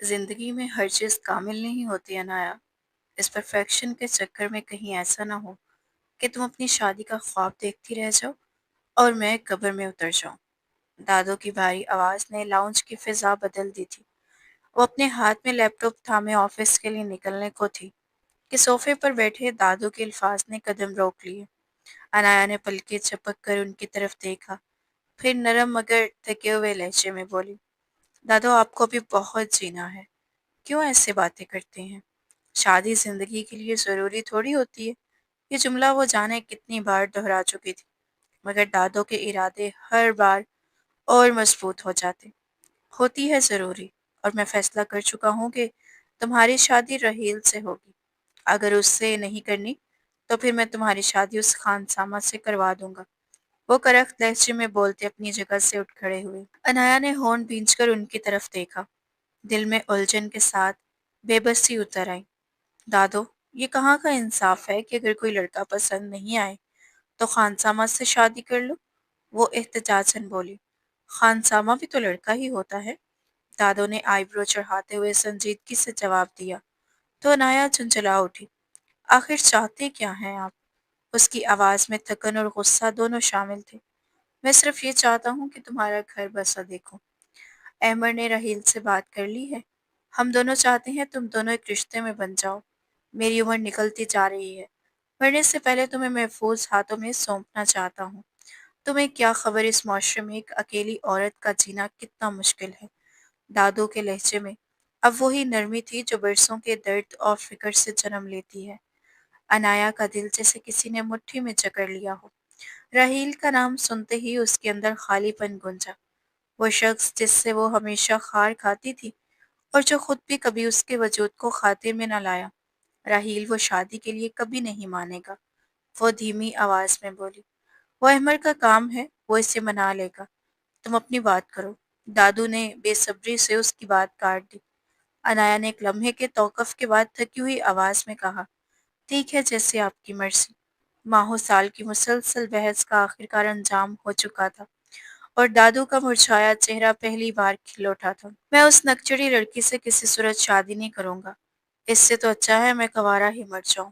زندگی میں ہر چیز کامل نہیں ہوتی عنایا۔ اس پرفیکشن کے چکر میں کہیں ایسا نہ ہو کہ تم اپنی شادی کا خواب دیکھتی رہ جاؤ اور میں قبر میں اتر جاؤں۔ دادو کی بھاری آواز نے لاؤنج کی فضا بدل دی تھی۔ وہ اپنے ہاتھ میں لیپ ٹاپ تھامے آفس کے لیے نکلنے کو تھی کہ صوفے پر بیٹھے دادو کے الفاظ نے قدم روک لیے۔ عنایا نے پلکیں چپک کر ان کی طرف دیکھا، پھر نرم مگر تھکے ہوئے لہجے میں بولی، دادو آپ کو بھی بہت جینا ہے، کیوں ایسے باتیں کرتے ہیں؟ شادی زندگی کے لیے ضروری تھوڑی ہوتی ہے۔ یہ جملہ وہ جانے کتنی بار دہرا چکی تھی، مگر دادوں کے ارادے ہر بار اور مضبوط ہو جاتے۔ ہوتی ہے ضروری، اور میں فیصلہ کر چکا ہوں کہ تمہاری شادی رحیل سے ہوگی۔ اگر اس سے نہیں کرنی تو پھر میں تمہاری شادی اس خانسامہ سے کروا دوں گا۔ وہ کرخت لہجے میں بولتے اپنی جگہ سے اٹھ کھڑے ہوئے۔ انایا نے ہونٹ بھینچ کر ان کی طرف دیکھا، دل میں الجھن کے ساتھ بے بسی اتر آئی۔ دادو، یہ کہاں کا انصاف ہے کہ اگر کوئی لڑکا پسند نہیں آئے تو خانسامہ سے شادی کر لو؟ وہ احتجاجاً بولی۔ خانسامہ بھی تو لڑکا ہی ہوتا ہے۔ دادو نے آئی برو چڑھاتے ہوئے سنجیدگی سے جواب دیا، تو انایا چنچلا اٹھی۔ آخر چاہتے کیا ہیں آپ؟ اس کی آواز میں تھکن اور غصہ دونوں شامل تھے۔ میں صرف یہ چاہتا ہوں کہ تمہارا گھر بسا دیکھوں۔ احمد نے رحیل سے بات کر لی ہے؟ ہم دونوں چاہتے ہیں تم دونوں ایک رشتے میں بن جاؤ۔ میری عمر نکلتی جا رہی ہے، مرنے سے پہلے تمہیں محفوظ ہاتھوں میں سونپنا چاہتا ہوں۔ تمہیں کیا خبر اس معاشرے میں ایک اکیلی عورت کا جینا کتنا مشکل ہے۔ دادو کے لہجے میں اب وہی نرمی تھی جو برسوں کے درد اور فکر سے جنم لیتی ہے۔ انایا کا دل جیسے کسی نے مٹھی میں جکڑ لیا ہو۔ رحیل کا نام سنتے ہی اس کے اندر خالی پن گونجا۔ وہ شخص جس سے وہ ہمیشہ خار کھاتی تھی اور جو خود بھی کبھی اس کے وجود کو خاطر میں نہ لایا، راحیل وہ شادی کے لیے کبھی نہیں مانے گا۔ وہ دھیمی آواز میں بولی، وہ احمد کا کام ہے، وہ اسے منا لے گا، تم اپنی بات کرو۔ دادو نے بے صبری سے اس کی بات کاٹ دی۔ انایا نے ایک لمحے کے توقف کے بعد تھکی ہوئی آواز میں کہا، ٹھیک ہے، جیسے آپ کی مرضی۔ ماہوں سال کی مسلسل بحث کا آخرکار انجام ہو چکا تھا، اور دادو کا مرجھایا چہرہ پہلی بار کھل اٹھا تھا۔ میں اس نکچڑی لڑکی سے کسی صورت شادی نہیں کروں گا، اس سے تو اچھا ہے میں کنوارا ہی مر جاؤں۔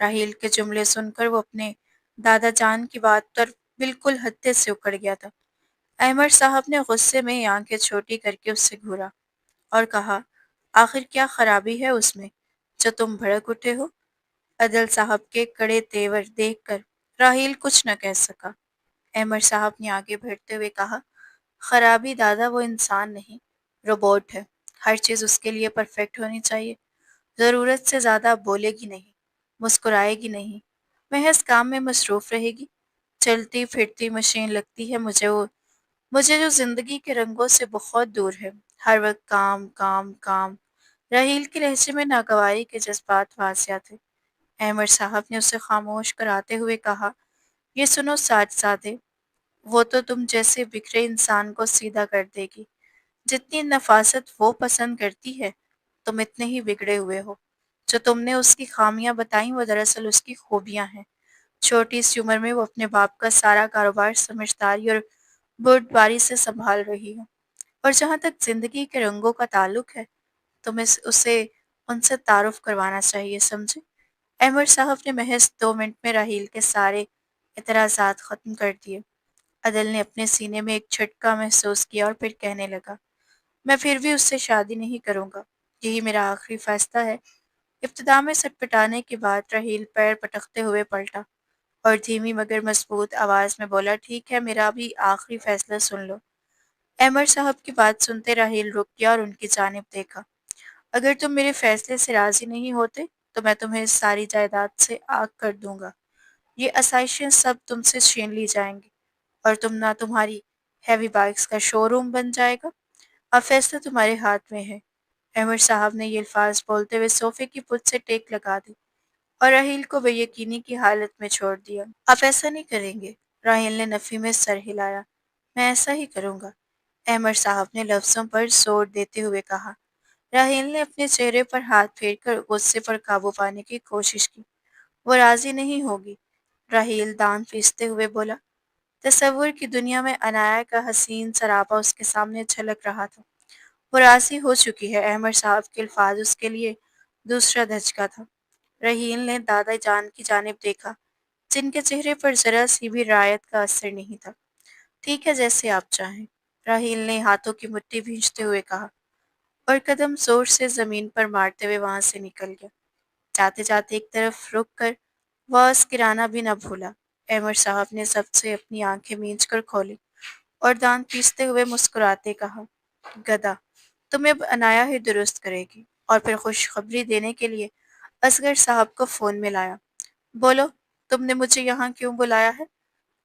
راحیل کے جملے سن کر وہ اپنے دادا جان کی بات پر بالکل ہتے سے اکڑ گیا تھا۔ احمد صاحب نے غصے میں آنکھیں چھوٹی کر کے اس سے گھورا اور کہا، آخر کیا خرابی ہے اس میں جو تم بھڑک اٹھے ہو؟ عدل صاحب کے کڑے تیور دیکھ کر راحیل کچھ نہ کہہ سکا۔ احمد صاحب نے آگے بڑھتے ہوئے کہا، خرابی دادا، وہ انسان نہیں، روبوٹ ہے۔ ہر چیز اس کے لیے پرفیکٹ ہونی چاہیے۔ ضرورت سے زیادہ بولے گی نہیں، مسکرائے گی نہیں، محض کام میں مصروف رہے گی۔ چلتی پھرتی مشین لگتی ہے مجھے جو زندگی کے رنگوں سے بہت دور ہے۔ ہر وقت کام کام کام۔ راحیل کے لہجے میں ناگواری کے جذبات واضح تھے۔ احمد صاحب نے اسے خاموش کراتے ہوئے کہا، یہ سنو ساج زادے، وہ تو تم جیسے بکھرے انسان کو سیدھا کر دے گی۔ جتنی نفاست وہ پسند کرتی ہے، تم اتنے ہی بگڑے ہوئے ہو۔ جو تم نے اس کی خامیاں بتائیں وہ دراصل اس کی خوبیاں ہیں۔ چھوٹی سی عمر میں وہ اپنے باپ کا سارا کاروبار سمجھداری اور بردباری سے سنبھال رہی ہے، اور جہاں تک زندگی کے رنگوں کا تعلق ہے، تمہیں اسے ان سے تعارف کروانا چاہیے، سمجھے؟ احمد صاحب نے محض 2 منٹ میں راحیل کے سارے اعتراضات ختم کر دیے۔ عدل نے اپنے سینے میں ایک جھٹکا محسوس کیا اور پھر کہنے لگا، میں پھر بھی اس سے شادی نہیں کروں گا، یہی میرا آخری فیصلہ ہے۔ ابتدا میں سٹ پٹانے کے بعد راحیل پیر پٹکتے ہوئے پلٹا اور دھیمی مگر مضبوط آواز میں بولا، ٹھیک ہے، میرا بھی آخری فیصلہ سن لو۔ احمد صاحب کی بات سنتے راحیل رک گیا اور ان کی جانب دیکھا۔ اگر تم میرے فیصلے سے راضی نہیں ہوتے تو میں تمہیں اس ساری جائیداد سے آگ کر دوں گا۔ یہ آسائشیں سب تم سے چھین لی جائیں گی، اور تمہاری ہیوی بائکس کا شو روم بن جائے گا۔ اب فیصلہ تمہارے ہاتھ میں ہے۔ احمد صاحب نے یہ الفاظ بولتے ہوئے صوفے کی پشت سے ٹیک لگا دی اور راحیل کو بے یقینی کی حالت میں چھوڑ دیا۔ آپ ایسا نہیں کریں گے؟ راحیل نے نفی میں سر ہلایا۔ میں ایسا ہی کروں گا، احمد صاحب نے لفظوں پر زور دیتے ہوئے کہا۔ راحیل نے اپنے چہرے پر ہاتھ پھیر کر غصے پر قابو پانے کی کوشش کی۔ وہ راضی نہیں ہوگی، راحیل دانت پیستے ہوئے بولا۔ تصور کی دنیا میں عنایا کا حسین سراپا اس کے سامنے چھلک رہا تھا۔ وہ راضی ہو چکی ہے۔ احمد صاحب کے الفاظ اس کے لیے دوسرا دھچکا تھا۔ رحیل نے دادا جان کی جانب دیکھا، جن کے چہرے پر ذرا سی بھی رعایت کا اثر نہیں تھا۔ ٹھیک ہے، جیسے آپ چاہیں، راہیل نے ہاتھوں کی مٹھی بھینچتے ہوئے کہا، اور قدم زور سے زمین پر مارتے ہوئے وہاں سے نکل گیا۔ جاتے جاتے ایک طرف رک کر واز گرانا بھی نہ بھولا۔ احمد صاحب نے سب سے اپنی آنکھیں مینچ کر کھولی اور دانت پیستے ہوئے مسکراتے کہا، گدھا، تمہیں اب عنایا ہی درست کرے گی۔ اور پھر خوشخبری دینے کے لیے اصغر صاحب کو فون میں لایا۔ بولو، تم نے مجھے یہاں کیوں بلایا ہے؟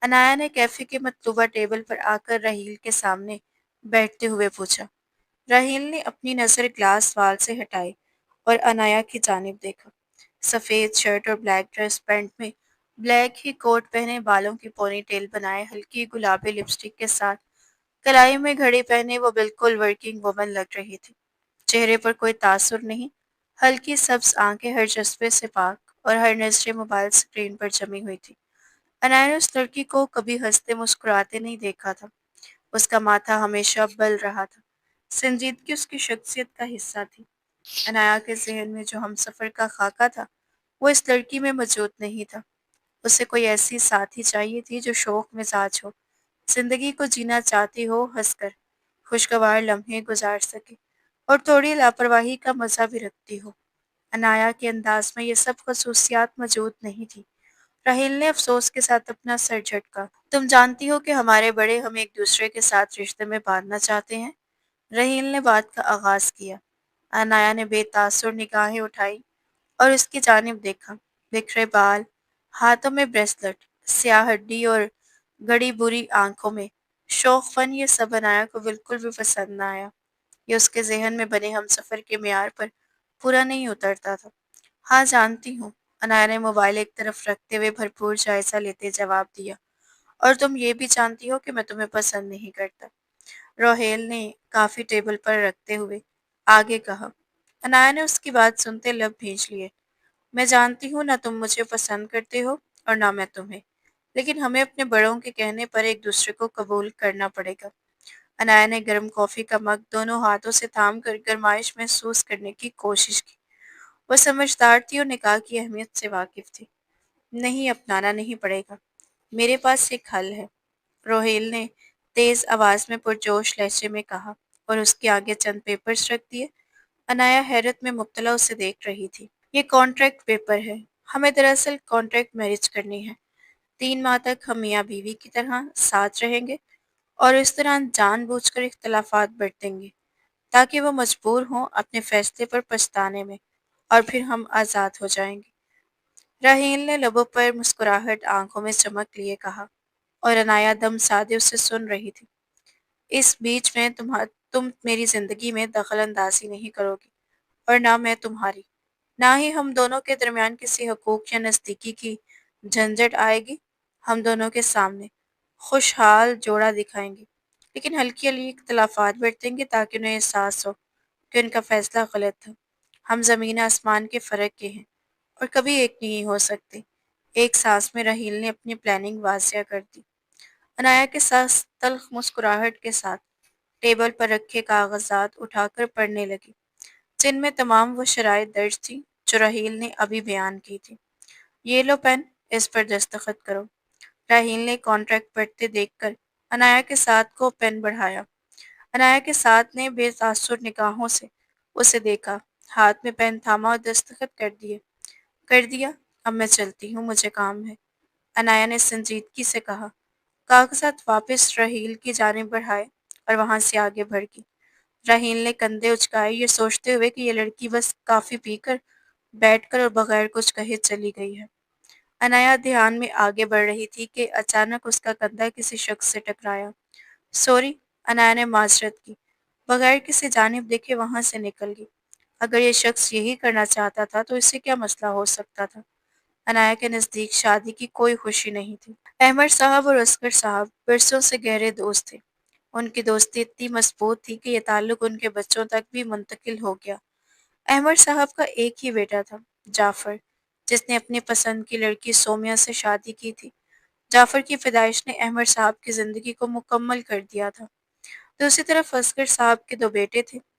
عنایا نے کیفے کے مطلوبہ ٹیبل پر آ کر رحیل کے سامنے بیٹھتے ہوئے پوچھا۔ راہیل نے اپنی نظر گلاس وال سے ہٹائی اور عنایا کی جانب دیکھا۔ سفید شرٹ اور بلیک ڈریس پینٹ میں بلیک ہی کوٹ پہنے، بالوں کی پونی ٹیل بنائے، ہلکی گلابی لپسٹک کے ساتھ کلائی میں گھڑی پہنے وہ بالکل ورکنگ وومن لگ رہی تھی۔ چہرے پر کوئی تاثر نہیں، ہلکی سبز آنکھیں ہر جذبے سے پاک، اور ہر نظر موبائل اسکرین پر جمی ہوئی تھی۔ عنایا نے اس لڑکی کو کبھی ہنستے مسکراتے نہیں دیکھا تھا۔ اس کا ماتھا ہمیشہ بل رہا تھا۔ سنجیدگی اس کی شخصیت کا حصہ تھی۔ عنایا کے ذہن میں جو ہم سفر کا خاکہ تھا، وہ اس لڑکی میں موجود نہیں تھا۔ اسے کوئی ایسی ساتھی چاہیے تھی جو شوخ مزاج ہو، زندگی کو جینا چاہتی ہو، ہنس کر خوشگوار لمحے گزار سکے، اور تھوڑی لاپرواہی کا مزہ بھی رکھتی ہو۔ عنایا کے انداز میں یہ سب خصوصیات موجود نہیں تھی۔ راہیل نے افسوس کے ساتھ اپنا سر جھٹکا۔ تم جانتی ہو کہ ہمارے بڑے ہم ایک دوسرے کے ساتھ رشتے میں باندھنا چاہتے ہیں؟ رحیل نے بات کا آغاز کیا۔ عنایا نے بے تاثر نگاہیں اٹھائی اور اس کی جانب دیکھا۔ بکھرے بال، ہاتھوں میں بریسلٹ، سیاہ ہڈی اور گڑی بری آنکھوں میں شوق فن، یہ سب عنایا کو بالکل بھی پسند نہ آیا۔ یہ اس کے ذہن میں بنے ہم سفر کے معیار پر پورا نہیں اترتا تھا۔ ہاں جانتی ہوں، عنایا نے موبائل ایک طرف رکھتے ہوئے بھرپور جائزہ لیتے جواب دیا، اور تم یہ بھی جانتی ہو کہ میں تمہیں پسند نہیں کرتا، روہیل نے کافی ٹیبل پر رکھتے ہوئے آگے کہا۔ عنایا نے اس کی بات سنتے لب بھینچ لیے۔ میں جانتی ہوں نہ تم مجھے پسند کرتے ہو اور نہ میں تمہیں، لیکن ہمیں اپنے بڑوں کے کہنے پر ایک دوسرے کو قبول کرنا پڑے گا۔ عنایا نے گرم کافی کا مگ دونوں ہاتھوں سے تھام کر گرمائش محسوس کرنے کی کوشش کی۔ وہ سمجھدار تھی اور نکاح کی اہمیت سے واقف تھی۔ نہیں، اپنانا نہیں پڑے گا، میرے پاس ایک حل ہے، روہیل نے تیز آواز میں پرجوش لہجے میں کہا، اور اس کے آگے چند پیپرز رکھ دیے۔ عنایا حیرت میں مبتلا اسے دیکھ رہی تھی۔ یہ کانٹریکٹ پیپر ہے، ہمیں دراصل کانٹریکٹ میرج کرنی ہے۔ 3 ماہ تک ہم میاں بیوی کی طرح ساتھ رہیں گے، اور اس دوران جان بوجھ کر اختلافات برتیں گے، تاکہ وہ مجبور ہوں اپنے فیصلے پر پچھتانے میں، اور پھر ہم آزاد ہو جائیں گے۔ راہیل نے لبوں پر مسکراہٹ آنکھوں میں چمک لیے کہا، اور عنایا دم سادے اسے سن رہی تھی۔ اس بیچ میں تم میری زندگی میں دخل اندازی نہیں کرو گی، اور نہ میں تمہاری، نہ ہی ہم دونوں کے درمیان کسی حقوق یا نزدیکی کی جھنجھٹ آئے گی۔ ہم دونوں کے سامنے خوشحال جوڑا دکھائیں گے، لیکن ہلکی ہلکی اختلافات برتیں گے تاکہ انہیں احساس ہو کہ ان کا فیصلہ غلط تھا۔ ہم زمین آسمان کے فرق کے ہیں، اور کبھی ایک نہیں ہو سکتے۔ ایک سانس میں رحیل نے اپنی پلاننگ واضح کر دی۔ عنایا کے ساتھ تلخ مسکراہٹ کے ساتھ ٹیبل پر رکھے کاغذات اٹھا کر پڑھنے لگی، جن میں تمام وہ شرائط درج تھیں جو رحیل نے ابھی بیان کی تھی۔ یہ لو پین، اس پر دستخط کرو۔ راہیل نے کانٹریکٹ پڑھتے دیکھ کر عنایا کے ساتھ کو پین بڑھایا۔ عنایا کے ساتھ نے بے تاثر نگاہوں سے اسے دیکھا، ہاتھ میں پین تھاما اور دستخط کر دیے۔ کر دیا، اب میں چلتی ہوں، مجھے کام ہے، عنایا نے سنجیدگی سے کہا۔ کاغذات واپس رحیل کی جانب بڑھائے اور وہاں سے آگے بڑھ گئی۔ راہیل نے کندھے اچکائے، یہ سوچتے ہوئے کہ یہ لڑکی بس کافی پی کر بیٹھ کر اور بغیر کچھ کہے چلی گئی ہے۔ عنایا دھیان میں آگے بڑھ رہی تھی کہ اچانک اس کا کندھا کسی شخص سے ٹکرایا۔ سوری، عنایا نے معذرت کی، بغیر کسی جانب دیکھے وہاں سے نکل گئی۔ اگر یہ شخص یہی کرنا چاہتا تھا تو اس سے کیا مسئلہ ہو سکتا تھا؟ عنایا کے نزدیک شادی کی کوئی خوشی نہیں تھی۔ احمد صاحب اور اصغر صاحب برسوں سے گہرے دوست تھے۔ ان کی دوستی اتنی مضبوط تھی کہ یہ تعلق ان کے بچوں تک بھی منتقل ہو گیا۔ احمد صاحب کا ایک ہی بیٹا تھا، جعفر، جس نے اپنی پسند کی لڑکی سومیہ سے شادی کی تھی۔ جعفر کی پیدائش نے احمد صاحب کی زندگی کو مکمل کر دیا تھا۔ دوسری طرف اصغر صاحب کے 2 بیٹے تھے،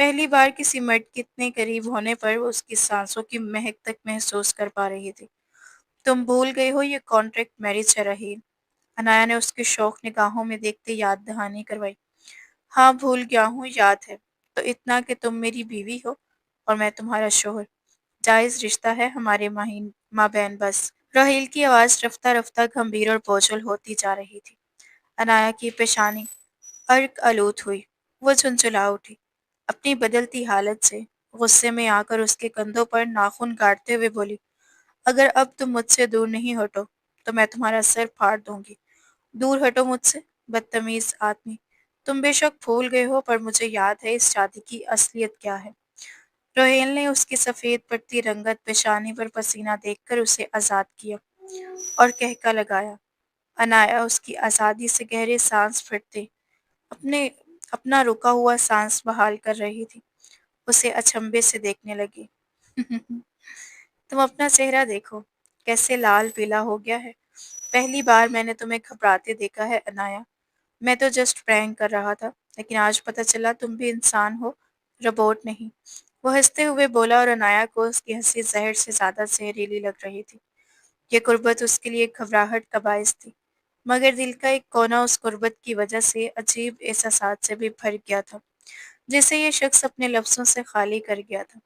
پہلی بار کسی مرد کے اتنے قریب ہونے پر وہ اس کی سانسوں کی مہک تک محسوس کر پا رہی تھی۔ تم بھول گئے ہو یہ کانٹریکٹ میرج ہے رحیم، انایا نے اس کے شوق نگاہوں میں دیکھتے یاد دہانی کروائی۔ ہاں بھول گیا ہوں، یاد ہے تو اتنا کہ تم میری بیوی ہو اور میں تمہارا شوہر، جائز رشتہ ہے ہمارے مابین بس۔ راہیل کی آواز رفتہ رفتہ گمبھیر اور بوجھل ہوتی جا رہی تھی۔ انایا کی پیشانی ارک آلود ہوئی، وہ جھنجھلا اٹھی، اپنی بدلتی حالت سے غصے میں آ کر اس کے کندھوں پر ناخن گاڑتے ہوئے بولی، اگر اب تم مجھ سے دور نہیں ہٹو تو میں تمہارا سر پھاڑ دوں گی۔ دور ہٹو مجھ سے، بدتمیز آدمی، تم بے شک بھول گئے ہو پر مجھے یاد ہے اس شادی کی اصلیت کیا ہے۔ روہیل نے اس کی سفید پڑتی رنگت پیشانی پر پسینہ دیکھ کر اسے آزاد کیا اور کہکا لگایا۔ انایا اس کی آزادی سے گہرے سانس پھڑتے اپنے اپنا رکا ہوا سانس بحال کر رہی تھی، اسے اچنبے سے دیکھنے لگی۔ تم اپنا چہرہ دیکھو، کیسے لال پیلا ہو گیا ہے۔ پہلی بار میں نے تمہیں گھبراتے دیکھا ہے انایا، میں تو جسٹ پرینک کر رہا تھا، لیکن آج پتہ چلا تم بھی انسان ہو، روبوٹ نہیں۔ وہ ہنستے ہوئے بولا اور انایا کو اس کی ہنسی زہر سے زیادہ زہریلی لگ رہی تھی۔ یہ قربت اس کے لیے گھبراہٹ کا باعث تھی، مگر دل کا ایک کونا اس قربت کی وجہ سے عجیب احساسات سے بھی بھر گیا تھا، جسے یہ شخص اپنے لفظوں سے خالی کر گیا تھا۔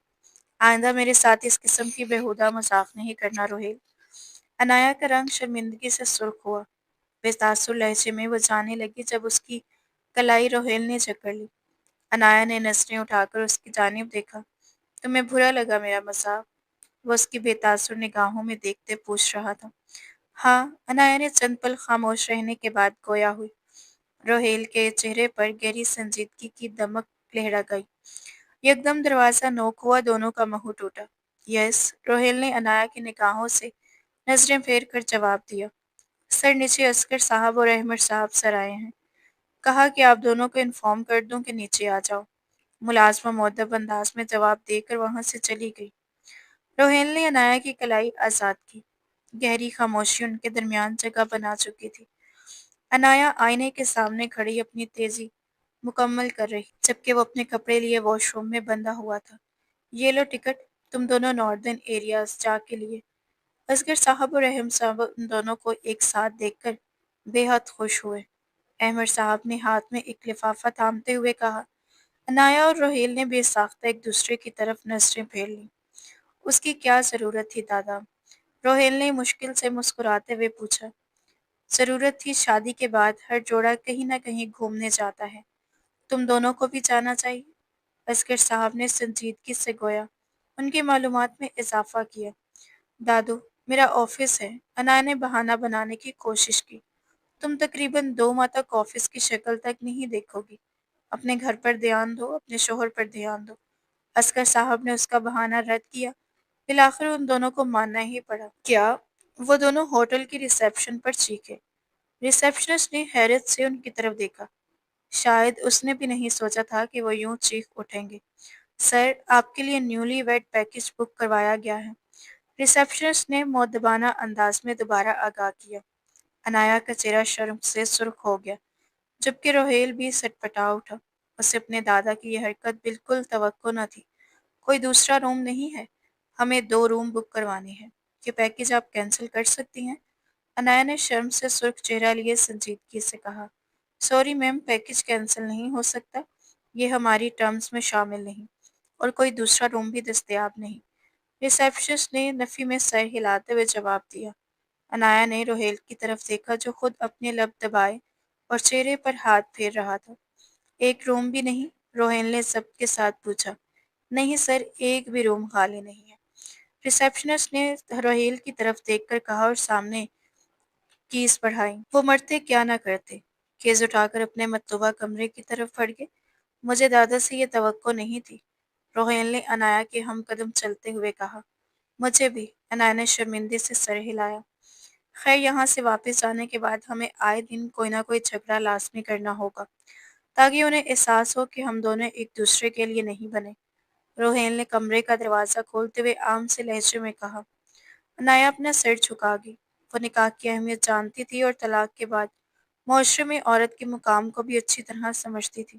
آئندہ میرے ساتھ اس قسم کی بیہودہ مذاق نہیں کرنا روہیل۔ انایا کا رنگ شرمندگی سے سرخ ہوا، بے تاثر لہجے میں وہ جانے لگی جب اس کی کلائی روہیل نے جکڑ لی۔ انایا نے نظریں اٹھا کر اس کی جانب دیکھا۔ تمہیں برا لگا میرا مذاق؟ وہ اس کی بے تاثر نگاہوں میں دیکھتے پوچھ رہا تھا۔ ہاں، انایا نے چند پل خاموش رہنے کے بعد گویا ہوئی۔ روہیل کے چہرے پر گہری سنجیدگی کی دمک لہرا گئی۔ یکدم دروازہ نوک ہوا، دونوں کا منہ ٹوٹا۔ یس، روہیل نے انایا کی نگاہوں سے نظریں پھیر کر جواب دیا۔ سر نیچے عسکر صاحب اور احمد صاحب سر آئے ہیں، کہا کہ آپ دونوں کو انفارم کر دوں کہ نیچے آ جاؤ۔ ملازمہ مؤدب انداز میں جواب دے کر وہاں سے چلی گئی۔ روہیل نے انایا کی کلائی آزاد کی، گہری خاموشی ان کے درمیان جگہ بنا چکی تھی۔ انایا آئینے کے سامنے کھڑی اپنی تیزی مکمل کر رہی، جبکہ وہ اپنے کپڑے لیے واش روم میں بندھا ہوا تھا۔ یہ لو ٹکٹ، تم دونوں ناردرن ایریاز جا کے لیے۔ اصغر صاحب اور احمد صاحب ان دونوں کو ایک ساتھ دیکھ کر بے حد خوش ہوئے۔ احمد صاحب نے ہاتھ میں ایک لفافہ تھامتے ہوئے کہا۔ انایا اور روہیل نے بے ساختہ ایک دوسرے کی طرف نظریں پھیر لیں۔ اس کی کیا ضرورت تھی دادا؟ روہیل نے مشکل سے مسکراتے ہوئے پوچھا۔ ضرورت تھی، شادی کے بعد ہر جوڑا کہیں نہ کہیں گھومنے جاتا ہے، تم دونوں کو بھی جانا چاہیے۔ اصغر صاحب نے سنجیدگی سے گویا ان کی معلومات میں اضافہ کیا۔ دادو، میرا آفس ہے، انایا نے بہانہ بنانے کی کوشش کی۔ تم تقریباً 2 ماہ تک آفس کی شکل تک نہیں دیکھو گی، اپنے گھر پر دھیان دو، اپنے شوہر پر دھیان دو۔ اصغر صاحب نے اس کا بہانہ رد کیا۔ بالآخر ان دونوں کو ماننا ہی پڑا۔ کیا؟ وہ دونوں ہوٹل کی ریسیپشن پر چیخے۔ ریسیپشنسٹ نے حیرت سے ان کی طرف دیکھا، شاید اس نے بھی نہیں سوچا تھا کہ وہ یوں چیخ اٹھیں گے۔ سر، آپ کے لیے نیولی ویڈ پیکج بک کروایا گیا ہے، ریسیپشنسٹ نے مؤدبانہ انداز میں دوبارہ آگاہ کیا۔ انایا کا چہرہ شرم سے سرخ ہو گیا، جبکہ روہیل بھی سٹپٹا اٹھا۔ اسے اپنے دادا کی یہ حرکت بالکل توقع نہ تھی۔ کوئی دوسرا روم نہیں ہے؟ ہمیں 2 روم بک کروانے ہیں، یہ پیکج آپ کینسل کر سکتی ہیں؟ انایا نے شرم سے سرخ چہرہ لیے سنجیدگی سے کہا۔ سوری میم، پیکج کینسل نہیں ہو سکتا، یہ ہماری ٹرمز میں شامل نہیں، اور کوئی دوسرا روم بھی دستیاب نہیں۔ ریسیپشنسٹ نے نفی میں سر ہلاتے ہوئے جواب دیا۔ انایا نے روہیل کی طرف دیکھا جو خود اپنے لب دبائے اور چہرے پر ہاتھ پھیر رہا تھا۔ ایک روم بھی نہیں؟ روہیل نے ضبط کے ساتھ پوچھا۔ نہیں سر، ایک بھی روم خالی نہیں ہے، ریسیپشنسٹ نے روہیل کی طرف دیکھ کر کہا اور سامنے کیز بڑھائی۔ وہ مرتے کیا نہ کرتے، کیز اٹھا کر اپنے مطلوبہ کمرے کی طرف بڑھ گئے۔ مجھے دادا سے یہ توقع نہیں تھی، روہیل نے انایا کے ہم قدم چلتے ہوئے کہا۔ مجھے بھی، انایا نے شرمندے سے سر ہلایا۔ خیر، یہاں سے واپس جانے کے بعد ہمیں آئے دن کوئی نہ کوئی جھگڑا لازمی کرنا ہوگا، تاکہ انہیں احساس ہو کہ ہم دونوں ایک دوسرے کے لیے نہیں بنے۔ روہیل نے کمرے کا دروازہ کھولتے ہوئے عام سے لہجے میں کہا۔ انایا اپنا سر جھکا گئی، وہ نکاح کی اہمیت جانتی تھی اور طلاق کے بعد معاشرے میں عورت کے مقام کو بھی اچھی طرح سمجھتی تھی۔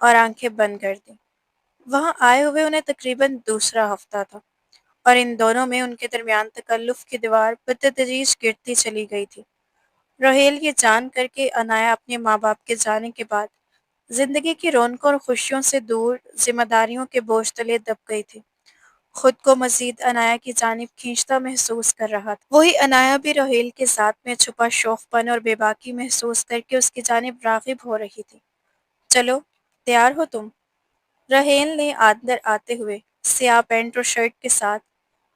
اور آنکھیں بند کر دیں۔ وہاں آئے ہوئے انہیں تقریباً دوسرا ہفتہ تھا، اور ان دونوں میں ان کے درمیان تکلف کی دیوار بتدریج گرتی چلی گئی تھی۔ روہیل یہ جان کر کے عنایا اپنے ماں باپ کے جانے کے بعد زندگی کی رونقوں اور خوشیوں سے دور ذمہ داریوں کے بوجھ تلے دب گئی تھی، خود کو مزید عنایا کی جانب کھینچتا محسوس کر رہا تھا۔ وہی عنایا بھی روہیل کے ساتھ میں چھپا شوق پن اور بے باکی محسوس کر کے اس کی جانب راغب ہو رہی تھی۔ چلو، تیار ہو تم؟ رحیل نے اندر آتے ہوئے سیاہ پینٹ اور شرٹ کے ساتھ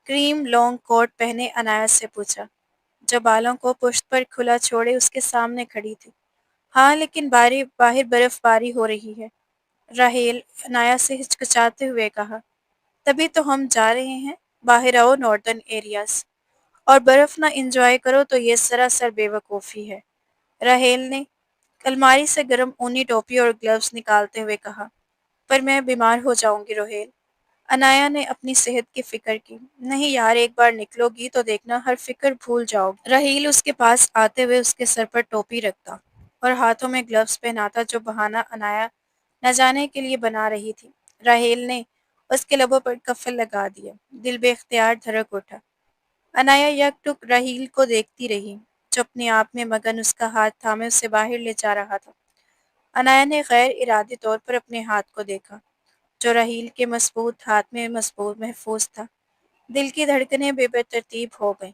کریم لانگ کوٹ پہنے عنایت سے پوچھا، جو بالوں کو پشت پر کھلا چھوڑے اس کے سامنے کھڑی تھی۔ ہاں، لیکن باہر برف باری ہو رہی ہے، رحیل عنایت سے ہچکچاتے ہوئے کہا۔ تبھی تو ہم جا رہے ہیں، باہر آؤ ناردرن ایریاز، اور برف نہ انجوائے کرو تو یہ سراسر بے وقوفی ہے، رحیل نے الماری سے گرم اونی ٹوپی اور گلوز نکالتے ہوئے کہا۔ پر میں بیمار ہو جاؤں گی روہیل، انایا نے اپنی صحت کی فکر کی۔ نہیں یار، ایک بار نکلو گی تو دیکھنا ہر فکر بھول جاؤ گی۔ رحیل اس کے پاس آتے ہوئے اس کے سر پر ٹوپی رکھتا اور ہاتھوں میں گلوز پہناتا، جو بہانہ انایا نہ جانے کے لیے بنا رہی تھی۔ رحیل نے اس کے لبوں پر قفل لگا دیا، دل بے اختیار دھڑک اٹھا۔ انایا یک ٹک رحیل کو دیکھتی رہی، جو اپنے آپ میں مگن اس کا ہاتھ تھامے اسے باہر لے جا رہا تھا۔ انایا نے غیر ارادی طور پر اپنے ہاتھ کو دیکھا، جو رحیل کے مضبوط ہاتھ میں مضبوط محفوظ تھا۔ دل کی دھڑکنیں بے ترتیب ہو گئیں،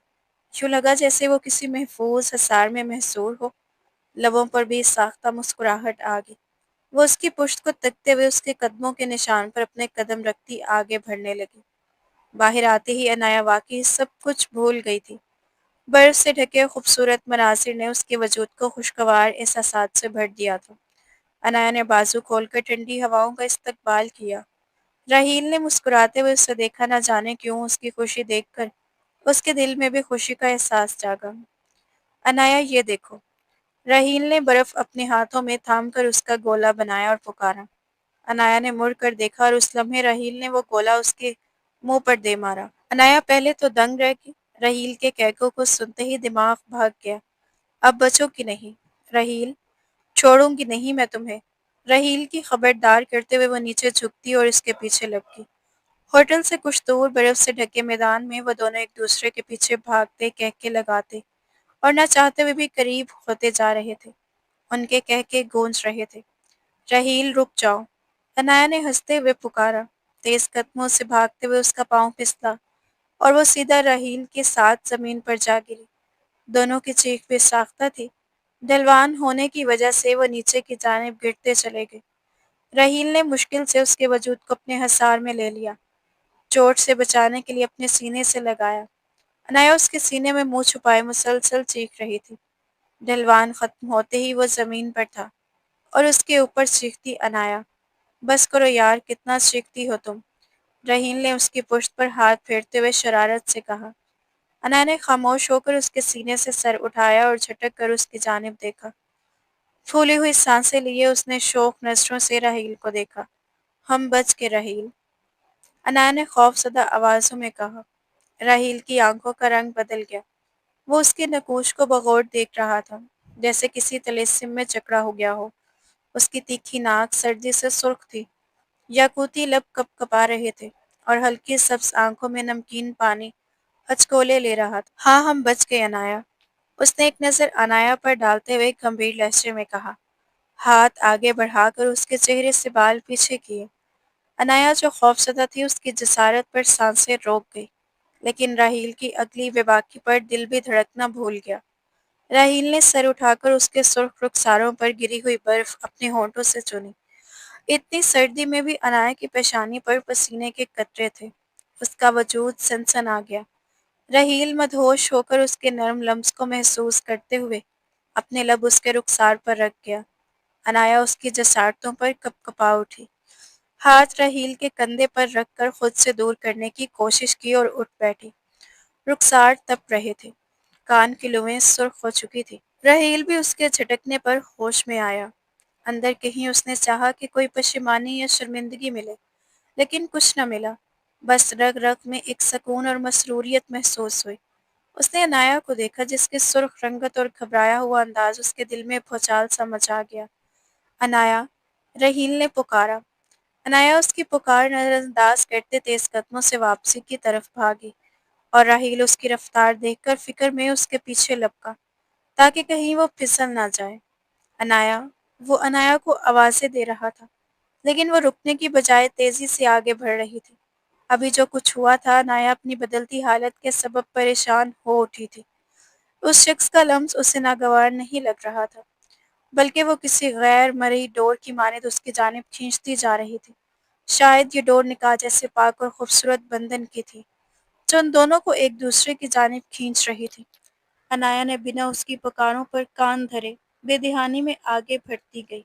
یوں لگا جیسے وہ کسی محفوظ حصار میں محصور ہو۔ لبوں پر بھی ساختہ مسکراہٹ آ گئی۔ وہ اس کی پشت کو تکتے ہوئے اس کے قدموں کے نشان پر اپنے قدم رکھتی آگے بڑھنے لگی۔ باہر آتے ہی عنایا واقعی سب کچھ بھول گئی تھی۔ برف سے ڈھکے خوبصورت مناظر نے اس کے وجود کو خوشگوار احساسات سے بھر دیا تھا۔ عنایا نے بازو کھول کر ٹھنڈی ہواؤں کا استقبال کیا۔ رحیل نے مسکراتے ہوئے اسے دیکھا، نہ جانے کیوں اس کی خوشی دیکھ کر اس کے دل میں بھی خوشی کا احساس جاگا۔ عنایا، یہ دیکھو۔ رحیل نے برف اپنے ہاتھوں میں تھام کر اس کا گولا بنایا اور پکارا۔ عنایا نے مڑ کر دیکھا اور اس لمحے رحیل نے وہ گولا اس کے منہ پر دے مارا۔ عنایا پہلے تو دنگ رہ گئی، رحیل کے کہکوں کو سنتے ہی دماغ بھاگ گیا۔ اب بچو گی نہیں رحیل، چھوڑوں گی نہیں میں تمہیں۔ رحیل کی خبردار کرتے ہوئے وہ نیچے جھکتی اور اس کے پیچھے لگ گئی۔ ہوٹل سے کچھ دور برف سے ڈھکے میدان میں وہ دونوں ایک دوسرے کے پیچھے بھاگتے، کہکے لگاتے اور نہ چاہتے ہوئے بھی قریب ہوتے جا رہے تھے۔ ان کے کہکے گونج رہے تھے۔ رحیل، رک جاؤ، عنایا نے ہنستے ہوئے پکارا۔ تیز قدموں سے بھاگتے ہوئے اس کا پاؤں پھسلا اور وہ سیدھا رحیل کے ساتھ زمین پر جا گری۔ دونوں کی چیخ بے ساختہ تھی، ڈھلوان ہونے کی وجہ سے وہ نیچے کی جانب گرتے چلے گئے۔ رحیل نے مشکل سے اس کے وجود کو اپنے حصار میں لے لیا، چوٹ سے بچانے کے لیے اپنے سینے سے لگایا۔ عنایا اس کے سینے میں منہ چھپائے مسلسل چیخ رہی تھی۔ ڈھلوان ختم ہوتے ہی وہ زمین پر تھا اور اس کے اوپر چیختی عنایا، بس کرو یار، کتنا چیختی ہو تم؟ رحیل نے اس کی پشت پر ہاتھ پھیرتے ہوئے شرارت سے کہا۔ عنایا نے خاموش ہو کر اس کے سینے سے سر اٹھایا اور جھٹک کر اس کی جانب دیکھا۔ پھولی ہوئی سانسیں لیے اس نے شوق نظروں سے رحیل کو دیکھا۔ ہم بچ کے رحیل، عنایا نے خوف زدہ آوازوں میں کہا۔ رحیل کی آنکھوں کا رنگ بدل گیا۔ وہ اس کے نقوش کو بغور دیکھ رہا تھا، جیسے کسی طلسم میں جکڑا ہو گیا ہو۔ اس کی تیکھی ناک سردی سے سرخ تھی، یاقوتی لب کپ کپا رہے تھے اور ہلکی سبز آنکھوں میں نمکین پانی ہچکولے لے رہا تھا۔ ہاں، ہم بچ گئے عنایا، اس نے ایک نظر عنایا پر ڈالتے ہوئے گمبھیر لہجے میں کہا، ہاتھ آگے بڑھا کر اس کے چہرے سے بال پیچھے کیے۔ عنایا جو خوفزدہ تھی، اس کی جسارت پر سانسیں روک گئی، لیکن رحیل کی اگلی بے باکی پر دل بھی دھڑکنا بھول گیا۔ رحیل نے سر اٹھا کر اس کے سرخ رخساروں پر گری ہوئی برف اپنے ہونٹوں سے چونی۔ اتنی سردی میں بھی عنایا کی پیشانی پر پسینے کے قطرے تھے۔ اس کا وجود سنسن آ گیا۔ رحیل مدہوش ہو کر اس کے نرم لمس کو محسوس کرتے ہوئے اپنے لب اس کے رخسار پر رکھ گیا۔ عنایا اس کی جسارتوں پر کپ کپا اٹھی، ہاتھ رحیل کے کندھے پر رکھ کر خود سے دور کرنے کی کوشش کی اور اٹھ بیٹھی۔ رخسار تپ رہے تھے، کان کی لویں سرخ ہو چکی تھی۔ رحیل بھی اس کے جھٹکنے پر ہوش میں آیا۔ اندر کہیں اس نے چاہا کہ کوئی پشیمانی یا شرمندگی ملے، لیکن کچھ نہ ملا، بس رگ رگ میں ایک سکون اور مسروریت محسوس ہوئی۔ اس نے عنایا کو دیکھا، جس کی سرخ رنگت اور گھبرایا ہوا انداز اس کے دل میں بھونچال سا مچا گیا۔ عنایا، رحیل نے پکارا۔ عنایا اس کی پکار نظر انداز کرتے تیز قدموں سے واپسی کی طرف بھاگی اور راحیل اس کی رفتار دیکھ کر فکر میں اس کے پیچھے لپکا تاکہ کہیں وہ پھسل نہ جائے۔ عنایا وہ عنایا کو آوازیں دے رہا تھا لیکن وہ رکنے کی بجائے تیزی سے آگے بڑھ رہی تھی۔ ابھی جو کچھ ہوا تھا، عنایا اپنی بدلتی حالت کے سبب پریشان ہو اٹھی تھی۔ اس شخص کا لمس اسے ناگوار نہیں لگ رہا تھا بلکہ وہ کسی غیر مرئی ڈور کی مانند اس کی جانب کھینچتی جا رہی تھی۔ شاید یہ ڈور نکاح جیسے پاک اور خوبصورت بندھن کی تھی جو ان دونوں کو ایک دوسرے کی جانب کھینچ رہی تھی۔ عنایا نے بنا اس کی پکاروں پر کان دھرے بے دہانی میں آگے بڑھتی گئی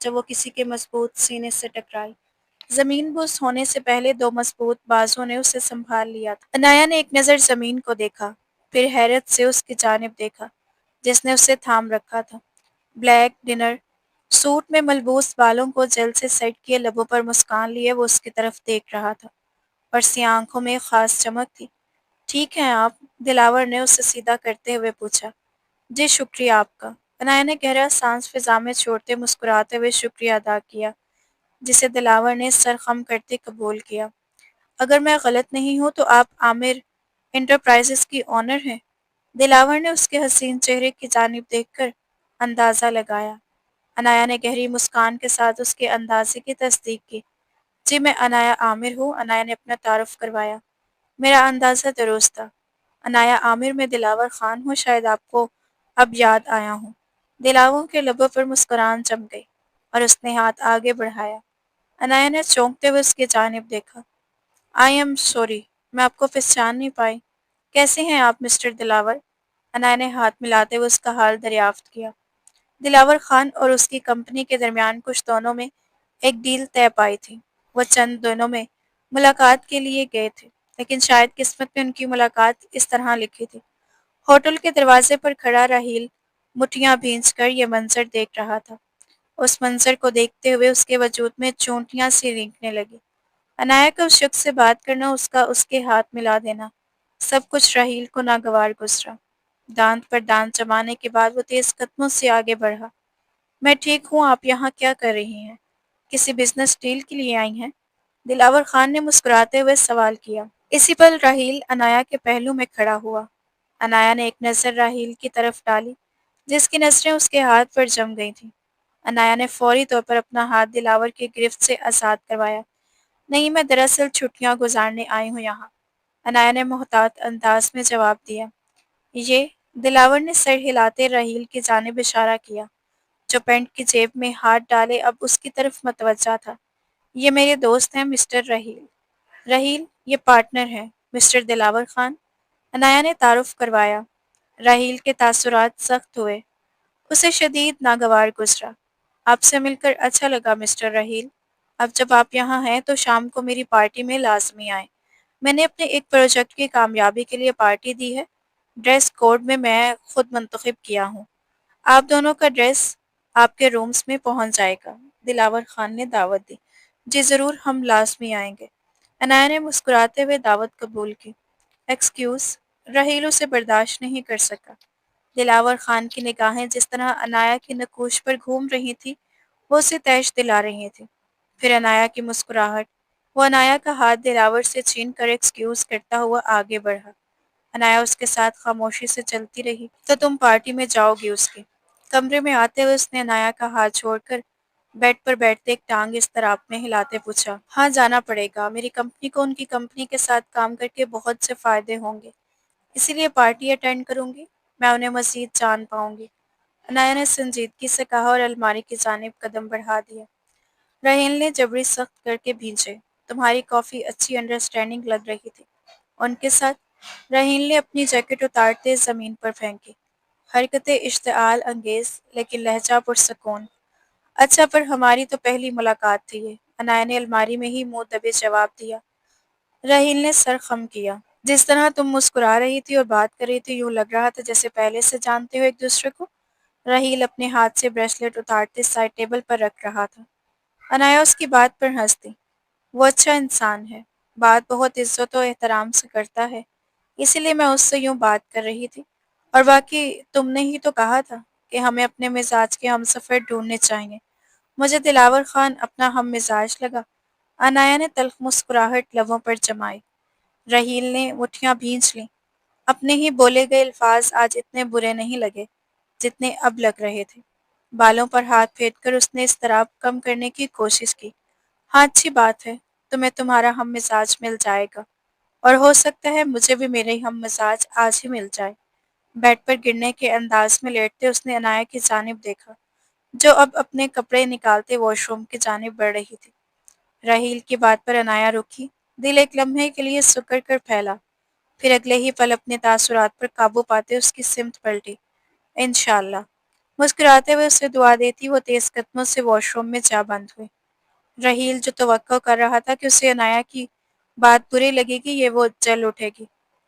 جب وہ کسی کے مضبوط سینے سے ٹکرائی۔ زمین بوس ہونے سے پہلے دو مضبوط بازوؤں نے اسے سنبھال لیا تھا۔ عنایا نے ایک نظر زمین کو دیکھا، پھر حیرت سے اس کی جانب دیکھا جس نے اسے تھام رکھا تھا۔ بلیک ڈنر سوٹ میں ملبوس بالوں کو جل سے سیٹ کیے لبوں پر مسکان لیے وہ اس کی طرف دیکھ رہا تھا اور سیاہ آنکھوں میں ایک خاص چمک تھی۔ ٹھیک ہیں آپ؟ دلاور نے اسے سیدھا کرتے ہوئے پوچھا۔ جی شکریہ آپ کا۔ عنایا نے گہرا سانس فضا میں چھوڑتے مسکراتے ہوئے شکریہ ادا کیا جسے دلاور نے سر خم کرتے قبول کیا۔ اگر میں غلط نہیں ہوں تو آپ عامر انٹرپرائزز کی اونر ہیں؟ دلاور نے اس کے حسین چہرے کی جانب دیکھ کر اندازہ لگایا۔ عنایا نے گہری مسکان کے ساتھ اس کے اندازے کی تصدیق کی۔ جی میں عنایا عامر ہوں۔ عنایا نے اپنا تعارف کروایا۔ میرا اندازہ درست تھا۔ عنایا عامر میں دلاور خان ہوں، شاید آپ کو اب یاد آیا ہوں۔ دلاور کے لبوں پر مسکراہٹ جم گئی اور اس نے ہاتھ آگے بڑھایا۔ عنایا نے چونکتے ہوئے اس کی جانب دیکھا۔ آئی ایم سوری، میں آپ کو پہچان نہیں پائی۔ کیسے ہیں آپ مسٹر دلاور؟ عنایا نے ہاتھ ملاتے ہوئے اس کا حال دریافت کیا۔ دلاور خان اور اس کی کمپنی کے درمیان کچھ دنوں میں ایک ڈیل طے پائی تھی۔ وہ چند دنوں میں ملاقات کے لیے گئے تھے لیکن شاید قسمت میں ان کی ملاقات اس طرح لکھی تھی۔ ہوٹل کے دروازے پر کھڑا راحیل مٹھیاں بھینچ کر یہ منظر دیکھ رہا تھا۔ اس منظر کو دیکھتے ہوئے اس کے وجود میں چونٹیاں سی رینگنے لگی۔ عنایا کا اس شخص سے بات کرنا، اس کے ہاتھ ملا دینا، سب کچھ راحیل کو ناگوار گزرا۔ دانت پر دانت چبانے کے بعد وہ تیز قدموں سے آگے بڑھا۔ میں ٹھیک ہوں، آپ یہاں کیا کر رہی ہیں؟ کسی بزنس ڈیل کے لیے آئی ہیں؟ دلاور خان نے مسکراتے ہوئے سوال کیا۔ اسی پل راحیل عنایا کے پہلو میں کھڑا ہوا۔ عنایا نے ایک نظر راحیل کی طرف ڈالی جس کی نظریں اس کے ہاتھ پر جم گئی تھیں۔ عنایا نے فوری طور پر اپنا ہاتھ دلاور کی گرفت سے آزاد کروایا۔ نہیں، میں دراصل چھٹیاں گزارنے آئی ہوں یہاں، عنایا نے محتاط انداز میں جواب دیا۔ یہ دلاور نے سر ہلاتے راحیل کی جانب اشارہ کیا جو پینٹ کی جیب میں ہاتھ ڈالے اب اس کی طرف متوجہ تھا۔ یہ میرے دوست ہیں مسٹر راحیل۔ راحیل یہ پارٹنر ہے مسٹر دلاور خان، عنایا نے تعارف کروایا۔ راحیل کے تاثرات سخت ہوئے۔ اسے شدید ناگوار گزرا۔ آپ سے مل کر اچھا لگا مسٹر راحیل۔ اب جب آپ یہاں ہیں تو شام کو میری پارٹی میں لازمی آئیں۔ میں نے اپنے ایک پروجیکٹ کی کامیابی کے لیے پارٹی دی ہے۔ ڈریس کوڈ میں خود منتخب کیا ہوں۔ آپ دونوں کا ڈریس آپ کے رومز میں پہنچ جائے گا۔ دلاور خان نے دعوت دی۔ جی ضرور، ہم لازمی آئیں گے۔ عنایا نے مسکراتے ہوئے دعوت قبول کی۔ ایکسکیوز، راحیل اسے برداشت نہیں کر سکا۔ دلاور خان کی نگاہیں جس طرح عنایا کی نقوش پر گھوم رہی تھی وہ اسے تیش دلا رہی تھی۔ پھر عنایا کی مسکراہٹ۔ وہ عنایا کا ہاتھ دلاور سے چھین کر ایکسکیوز کرتا ہوا آگے بڑھا۔ عنایا اس کے ساتھ خاموشی سے چلتی رہی۔ تو تم پارٹی میں جاؤ گی اس کی؟ کمرے میں آتے ہوئے اس نے عنایا کا ہاتھ چھوڑ کر بیڈ پر بیٹھتے ایک ٹانگ اس طرح میں ہلاتے پوچھا۔ ہاں جانا پڑے گا، میری کمپنی کو ان کی کمپنی کے ساتھ کام کر کے بہت سے فائدے ہوں گے، اسی لیے پارٹی اٹینڈ کروں گی، میں انہیں مزید جان پاؤں گی۔ عنایا نے سنجیدگی سے کہا اور الماری کی جانب قدم بڑھا دیا۔ راحیل نے جبڑے سخت کر کے بھینچے۔ تمہاری کافی اچھی انڈرسٹینڈنگ لگ رہی تھی ان کے ساتھ۔ راحیل نے اپنی جیکٹ اتارتے زمین پر پھینکی۔ حرکتیں اشتعال انگیز لیکن لہجہ پرسکون۔ اچھا، پر ہماری تو پہلی ملاقات تھی یہ، عنایا نے الماری میں ہی منہ دبے جواب دیا۔ راحیل نے سر خم کیا۔ جس طرح تم مسکرا رہی تھی اور بات کر رہی تھی یوں لگ رہا تھا جیسے پہلے سے جانتے ہو ایک دوسرے کو۔ راحیل اپنے ہاتھ سے بریسلٹ اتارتے سائڈ ٹیبل پر رکھ رہا تھا۔ عنایا اس کی بات پر ہنس دی۔ وہ اچھا انسان ہے، بات بہت عزت و احترام سے کرتا ہے، اسی لیے میں اس سے یوں بات کر رہی تھی۔ اور باقی تم نے ہی تو کہا تھا کہ ہمیں اپنے مزاج کے ہمسفر ڈھونڈنے چاہئیں۔ مجھے دلاور خان اپنا ہم مزاج لگا۔ عنایا نے تلخ مسکراہٹ لبوں پر جمائی۔ رحیل نے مٹھیاں بھینچ لیں۔ اپنے ہی بولے گئے الفاظ آج اتنے برے نہیں لگے جتنے اب لگ رہے تھے۔ بالوں پر ہاتھ پھیر کر اس نے اضطراب کم کرنے کی کوشش کی۔ ہاں اچھی بات ہے، تمہیں تمہارا ہم مزاج مل جائے گا، اور ہو سکتا ہے مجھے بھی میرے ہم مزاج آج ہی مل جائے۔ بیڈ پر گرنے کے انداز میں لیٹتے اس نے عنایا کی جانب دیکھا، جو اب اپنے کپڑے نکالتے واش روم کی جانب بڑھ رہی تھی۔ رحیل کی بات پر عنایا رکی۔ دل ایک لمحے کے لیے سکڑ کر پھیلا، پھر اگلے ہی پل اپنے تاثرات پر قابو پاتے اس کی سمت پلٹی۔ انشاءاللہ، مسکراتے ہوئے اسے دعا دیتی وہ تیز قدموں سے واش روم میں جا بند ہوئی۔ رحیل جو توقع کر رہا تھا کہ اسے عنایا کی بات بری لگے گی، یہ وہ جل اٹھے گی۔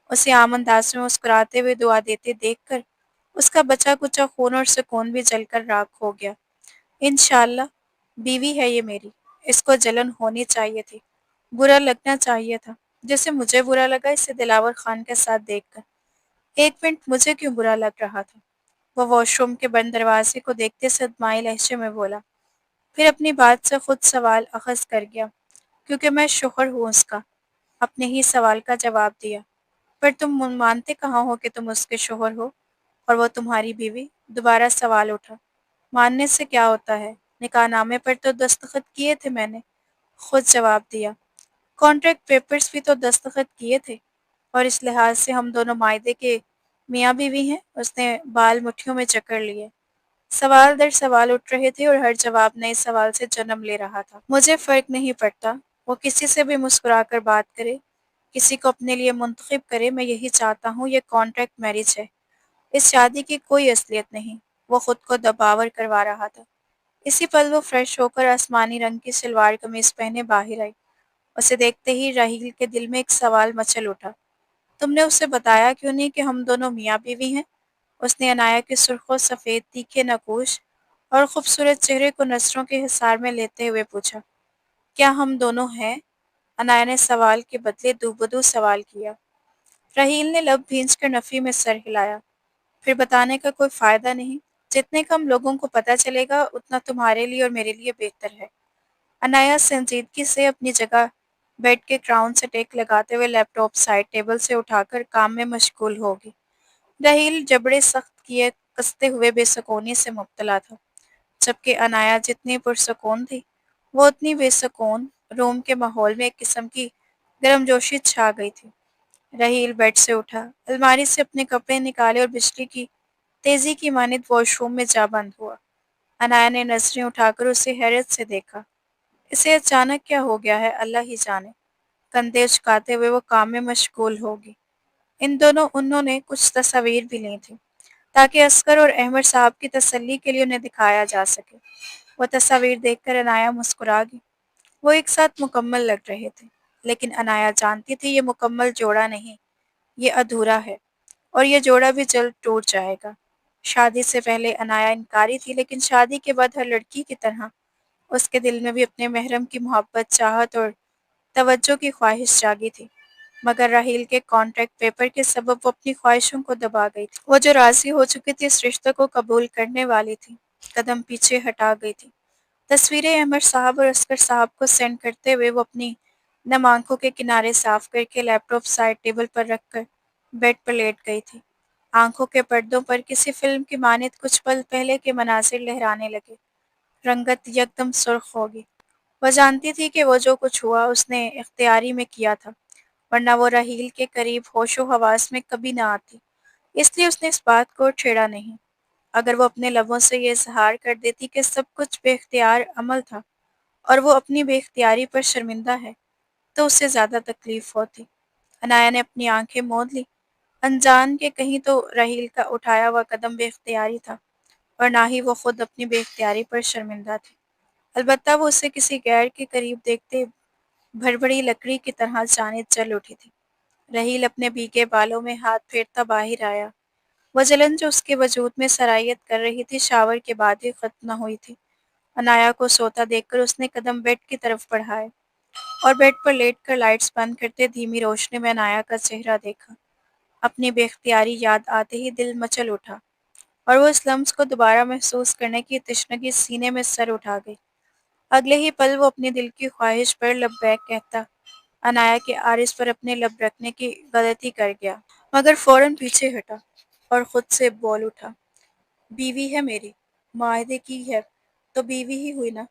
اسے عام انداز میں مسکراتے ہوئے دعا دیتے دیکھ کر اس کا بچا کچا خون اور سکون بھی جل کر راکھ ہو گیا۔ انشاءاللہ، بیوی ہے یہ میری، اس کو جلن ہونی چاہیے تھی، برا لگنا چاہیے تھا، جیسے مجھے برا لگا اسے دلاور خان کے ساتھ دیکھ کر۔ ایک منٹ، مجھے کیوں برا لگ رہا تھا؟ وہ واش روم کے بند دروازے کو دیکھتے صدمائی لہجے میں بولا، پھر اپنی بات سے خود سوال اخذ کر گیا، کیونکہ میں شوہر ہوں اس کا۔ اپنے ہی سوال کا جواب دیا، پر تم مانتے کہاں ہو کہ تم اس کے شوہر ہو اور وہ تمہاری بیوی؟ دوبارہ سوال اٹھا۔ ماننے سے کیا ہوتا ہے، نکاح نامے پر تو دستخط کیے تھے میں نے، خود جواب دیا۔ کانٹریکٹ پیپرز بھی تو دستخط کیے تھے، اور اس لحاظ سے ہم دونوں معاہدے کے میاں بیوی ہیں۔ اس نے بال مٹھیوں میں جکڑ لیے۔ سوال در سوال اٹھ رہے تھے اور ہر جواب نئے سوال سے جنم لے رہا تھا۔ مجھے فرق نہیں پڑتا، وہ کسی سے بھی مسکرا کر بات کرے، کسی کو اپنے لیے منتخب کرے، میں یہی چاہتا ہوں، یہ کانٹریکٹ میرج ہے، اس شادی کی کوئی اصلیت نہیں۔ وہ خود کو دباور کروا رہا تھا۔ اسی پل وہ فریش ہو کر آسمانی رنگ کی شلوار قمیض پہنے باہر آئی۔ اسے دیکھتے ہی راہیل کے دل میں ایک سوال مچل اٹھا، تم نے اسے بتایا کیوں نہیں کہ ہم دونوں میاں بیوی ہیں؟ اس نے عنایا کے سرخ و سفید تیکھے نقوش اور خوبصورت چہرے کو نظروں کے حصار میں لیتے ہوئے پوچھا۔ کیا ہم دونوں ہیں؟ عنایا نے سوال کے بدلے دو بدو سوال کیا۔ رحیل نے لب بھینچ کر نفی میں سر ہلایا۔ پھر بتانے کا کوئی فائدہ نہیں، جتنے کم لوگوں کو پتہ چلے گا اتنا تمہارے لیے اور میرے لیے بہتر ہے۔ عنایا سنجیدگی سے اپنی جگہ بیڈ کے کراؤن سے ٹیک لگاتے ہوئے لیپ ٹاپ سائڈ ٹیبل سے اٹھا کر کام میں مشغول ہوگی۔ رحیل جبڑے سخت کیے کستے ہوئے بے سکونی سے مبتلا تھا، جبکہ عنایا جتنی پرسکون تھی وہ اتنی بے سکون۔ روم کے ماحول میں ایک قسم کی گرم جوشی چھا گئی تھی۔ رحیل بیڈ سے اٹھا، الماری سے اپنے کپڑے نکالے اور بجلی کی تیزی کی مانند واش روم میں جا بند ہوا۔ عنایا نے نظریں اٹھا کر اسے حیرت سے دیکھا۔ اسے اچانک کیا ہو گیا ہے اللہ ہی جانے۔ کندھے اچکاتے ہوئے وہ کام میں مشغول ہوگی۔ انہوں نے کچھ تصاویر بھی لی تھیں تاکہ اصغر اور احمد صاحب کی تسلی کے لیے انہیں دکھایا جا سکے۔ وہ تصاویر دیکھ کر عنایا مسکرا گئی۔ وہ ایک ساتھ مکمل لگ رہے تھے، لیکن عنایا جانتی تھی یہ مکمل جوڑا نہیں، یہ ادھورا ہے، اور یہ جوڑا بھی جلد ٹوٹ جائے گا۔ شادی سے پہلے عنایا انکاری تھی، لیکن شادی کے بعد ہر لڑکی کی طرح اس کے دل میں بھی اپنے محرم کی محبت، چاہت اور توجہ کی خواہش جاگی تھی۔ مگر راحیل کے کانٹریکٹ پیپر کے سبب وہ اپنی خواہشوں کو دبا گئی تھی۔ وہ جو راضی ہو چکی تھی اس رشتے کو قبول کرنے والی تھی، قدم پیچھے ہٹا گئی تھی۔ تصویریں احمد صاحب اور اصغر صاحب کو سینڈ کرتے ہوئے وہ اپنی نم آنکھوں کے کنارے صاف کر کے لیپ ٹاپ سائڈ ٹیبل پر رکھ کر بیڈ پر لیٹ گئی تھی۔ آنکھوں کے پردوں پر کسی فلم کی مانند کچھ پل پہلے کے مناظر لہرانے لگے۔ رنگت یکدم سرخ ہوگی۔ وہ جانتی تھی کہ وہ جو کچھ ہوا اس نے اختیاری میں کیا تھا، ورنہ وہ راحیل کے قریب ہوش و حواس میں کبھی نہ آتی۔ اس لیے اس نے اس بات کو چھیڑا نہیں۔ اگر وہ اپنے لبوں سے یہ اظہار کر دیتی کہ سب کچھ بے اختیار عمل تھا اور وہ اپنی بے اختیاری پر شرمندہ ہے، تو اسے زیادہ تکلیف ہوتی۔ عنایا نے اپنی آنکھیں موند لی، انجان کہ کہیں تو راحیل کا اٹھایا ہوا قدم بے اختیاری تھا، اور نہ ہی وہ خود اپنی بے اختیاری پر شرمندہ تھی۔ البتہ وہ اسے کسی غیر کے قریب دیکھتے بھڑبڑی لکڑی کی طرح جانب چل اٹھی تھی۔ راحیل اپنے بھیگے بالوں میں ہاتھ پھیرتا باہر آیا۔ وہ جلن جو اس کے وجود میں سرایت کر رہی تھی شاور کے بعد بھی ختم نہ ہوئی تھی۔ عنایا کو سوتا دیکھ کر اس نے قدم بیڈ کی طرف بڑھائے اور بیڈ پر لیٹ کر لائٹس بند کرتے دھیمی روشنی میں عنایا کا چہرہ دیکھا۔ اپنی بے اختیاری یاد آتے ہی دل مچل اٹھا، اور وہ اس لمس کو دوبارہ محسوس کرنے کی تشنگی سینے میں سر اٹھا گئی۔ اگلے ہی پل وہ اپنے دل کی خواہش پر لبیک کہتا انایا کے عارض پر اپنے لب رکھنے کی غلطی کر گیا، مگر فوراً پیچھے ہٹا اور خود سے بول اٹھا، بیوی ہے میری، معاہدے کی ہے تو بیوی ہی ہوئی نا،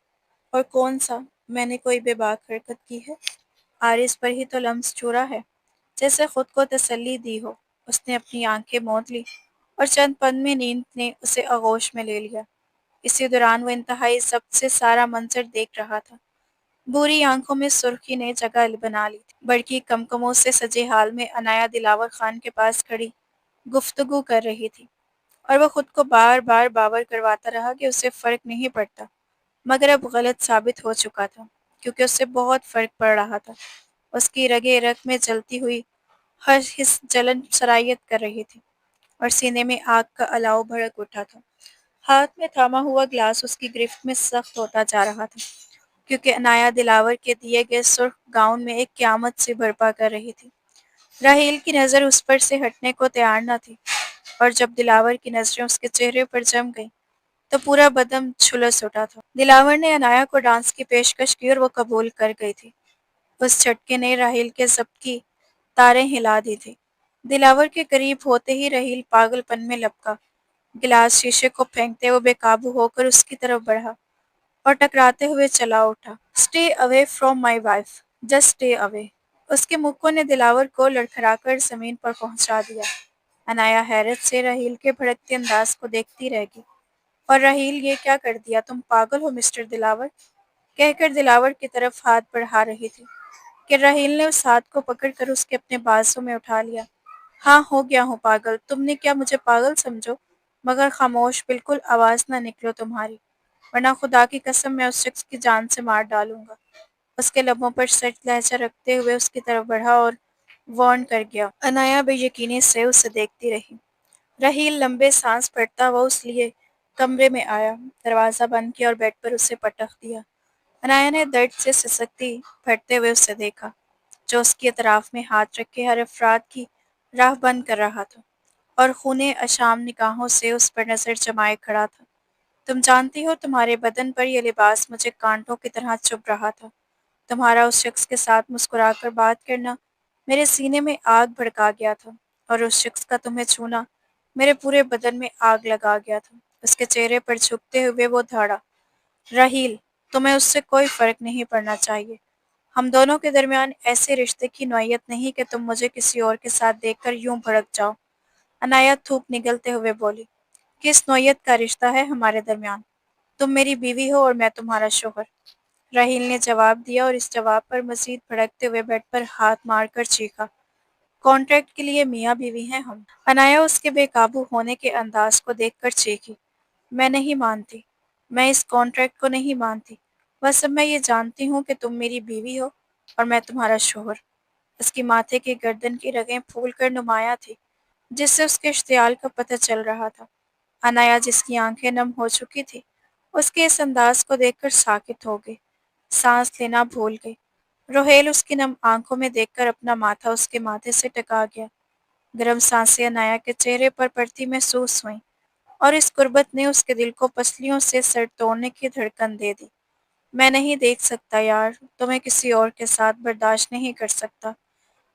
اور کون سا میں نے کوئی بے باک حرکت کی ہے؟ عارض پر ہی تو لمس چھوڑا ہے۔ جیسے خود کو تسلی دی ہو، اس نے اپنی آنکھیں موند لی اور چند پل میں نیند نے اسے آغوش میں لے لیا۔ اسی دوران وہ انتہائی ضبط سے سارا منظر دیکھ رہا تھا۔ بوری آنکھوں میں سرخی نے جگہ بنا لی تھی۔ بڑکی کمکموں سے سجے حال میں عنایا دلاور خان کے پاس کھڑی گفتگو کر رہی تھی، اور وہ خود کو بار بار باور کرواتا رہا کہ اسے فرق نہیں پڑتا، مگر اب غلط ثابت ہو چکا تھا، کیونکہ اس سے بہت فرق پڑ رہا تھا۔ اس کی رگے رگ میں جلتی ہوئی ہر حس جلن سرایت کر رہی تھی، اور سینے میں آگ کا الاؤ بھڑک اٹھا تھا۔ ہاتھ میں تھاما ہوا گلاس اس کی گرفت میں سخت ہوتا جا رہا تھا، کیونکہ عنایا دلاور کے دیے گئے سرخ گاؤن میں ایک قیامت سے برپا کر رہی تھی۔ راحیل کی نظر اس پر سے ہٹنے کو تیار نہ تھی، اور جب دلاور کی نظریں اس کے چہرے پر جم گئیں تو پورا بدن جھلس اٹھا تھا۔ دلاور نے عنایا کو ڈانس کی پیشکش کی اور وہ قبول کر گئی تھی۔ اس جھٹکے نے راحیل کے ضبط کی تاریں ہلا دی تھی۔ دلاور کے قریب ہوتے ہی راحیل پاگل پن میں لپکا، گلاس شیشے کو پھینکتے وہ بے قابو ہو کر اس کی طرف بڑھا اور ٹکراتے ہوئے چلا اٹھا۔ "Stay away from my wife. Just stay away." اس کے مکوں نے دلاور کو لڑکھڑا کر زمین پر پہنچا دیا۔ عنایا حیرت سے راحیل کے بھڑکتے انداز کو دیکھتی رہ گئی۔ "اور راحیل، یہ کیا کر دیا؟ تم پاگل ہو مسٹر دلاور!" کہہ کر دلاور کی طرف ہاتھ بڑھا رہی تھی کہ راحیل نے اس ہاتھ کو پکڑ کر اس کے اپنے بازو میں اٹھا لیا۔ "ہاں، ہو گیا ہوں پاگل۔ تم نے کیا مجھے پاگل سمجھو؟ مگر خاموش، بالکل آواز نہ نکلو تمہاری، ورنہ خدا کی قسم میں اس شخص کی جان سے مار ڈالوں گا." اس کے لبوں پر سرد لہجہ رکھتے ہوئے اس کی طرف بڑھا اور وارن کر گیا۔ عنایا بے یقینی سے اسے دیکھتی رہی۔ راحیل لمبے سانس پھڑتا ہوا اس لیے کمرے میں آیا، دروازہ بند کیا اور بیڈ پر اسے پٹخ دیا۔ عنایا نے درد سے سسکتی پھٹتے ہوئے اسے دیکھا، جو اس کے اطراف میں ہاتھ رکھے ہر افراد کی راہ بند کر رہا تھا، اور خونے اشام نگاہوں سے اس پر نظر جمائے کھڑا تھا۔ "تم جانتی ہو، تمہارے بدن پر یہ لباس مجھے کانٹوں کی طرح چبھ رہا تھا۔ تمہارا اس شخص کے ساتھ مسکرا کر بات کرنا میرے سینے میں آگ بھڑکا گیا تھا، اور اس شخص کا تمہیں چھونا میرے پورے بدن میں آگ لگا گیا تھا." اس کے چہرے پر جھکتے ہوئے وہ دھاڑا، "راحیل، تمہیں اس سے کوئی فرق نہیں پڑنا چاہیے۔ ہم دونوں کے درمیان ایسے رشتے کی نوعیت نہیں کہ تم مجھے کسی اور کے ساتھ دیکھ کر یوں بھڑک جاؤ." عنایا تھوک نگلتے ہوئے بولی، "کس نوعیت کا رشتہ ہے ہمارے درمیان؟ تم میری بیوی ہو اور میں تمہارا شوہر." راحیل نے جواب دیا، اور اس جواب پر مزید بھڑکتے ہوئے بیڈ پر ہاتھ مار کر چیخا، "کانٹریکٹ کے لیے میاں بیوی ہیں ہم!" عنایا اس کے بے قابو ہونے کے انداز کو دیکھ کر چیخی، "میں نہیں مانتی، میں اس کانٹریکٹ کو نہیں مانتی۔ بس اب میں یہ جانتی ہوں کہ تم میری بیوی ہو اور میں تمہارا شوہر." اس کی ماتھے کی گردن کی رگیں پھول کر نمایاں تھی، جس سے اس کے اشتعال کا پتہ چل رہا تھا۔ عنایا، جس کی آنکھیں نم ہو چکی تھی، اس کے اس انداز کو دیکھ کر ساکت ہو گئی، سانس لینا بھول گئی۔ روحیل اس کی نم آنکھوں میں دیکھ کر اپنا ماتھا اس کے ماتھے سے ٹکا گیا۔ گرم سانسیں عنایا کے چہرے پر پڑتی محسوس ہوئیں، اور اس قربت نے اس کے دل کو پسلیوں سے سر توڑنے کی دھڑکن دے دی۔ "میں نہیں دیکھ سکتا یار، تمہیں کسی اور کے ساتھ برداشت نہیں کر سکتا۔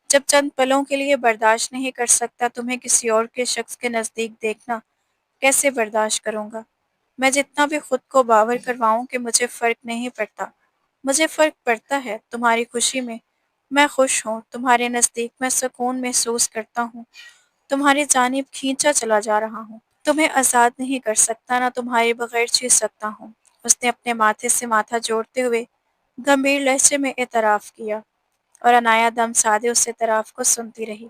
جب چند پلوں کے لیے برداشت نہیں کر سکتا، تمہیں کسی اور کے شخص کے نزدیک دیکھنا کیسے برداشت کروں گا؟ میں جتنا بھی خود کو باور کرواؤں کہ مجھے فرق نہیں پڑتا، مجھے فرق پڑتا ہے تمہاری خوشی میں۔ میں خوش ہوں، تمہارے نزدیک میں سکون محسوس کرتا ہوں، تمہاری جانب کھینچا چلا جا رہا ہوں۔ تمہیں آزاد نہیں کر سکتا، نہ تمہارے بغیر جی سکتا ہوں." اس نے اپنے ماتھے سے ماتھا جوڑتے ہوئے گمبھیر لہجے میں اعتراف کیا، اور عنایا دم سادے اس اعتراف کو سنتی رہی۔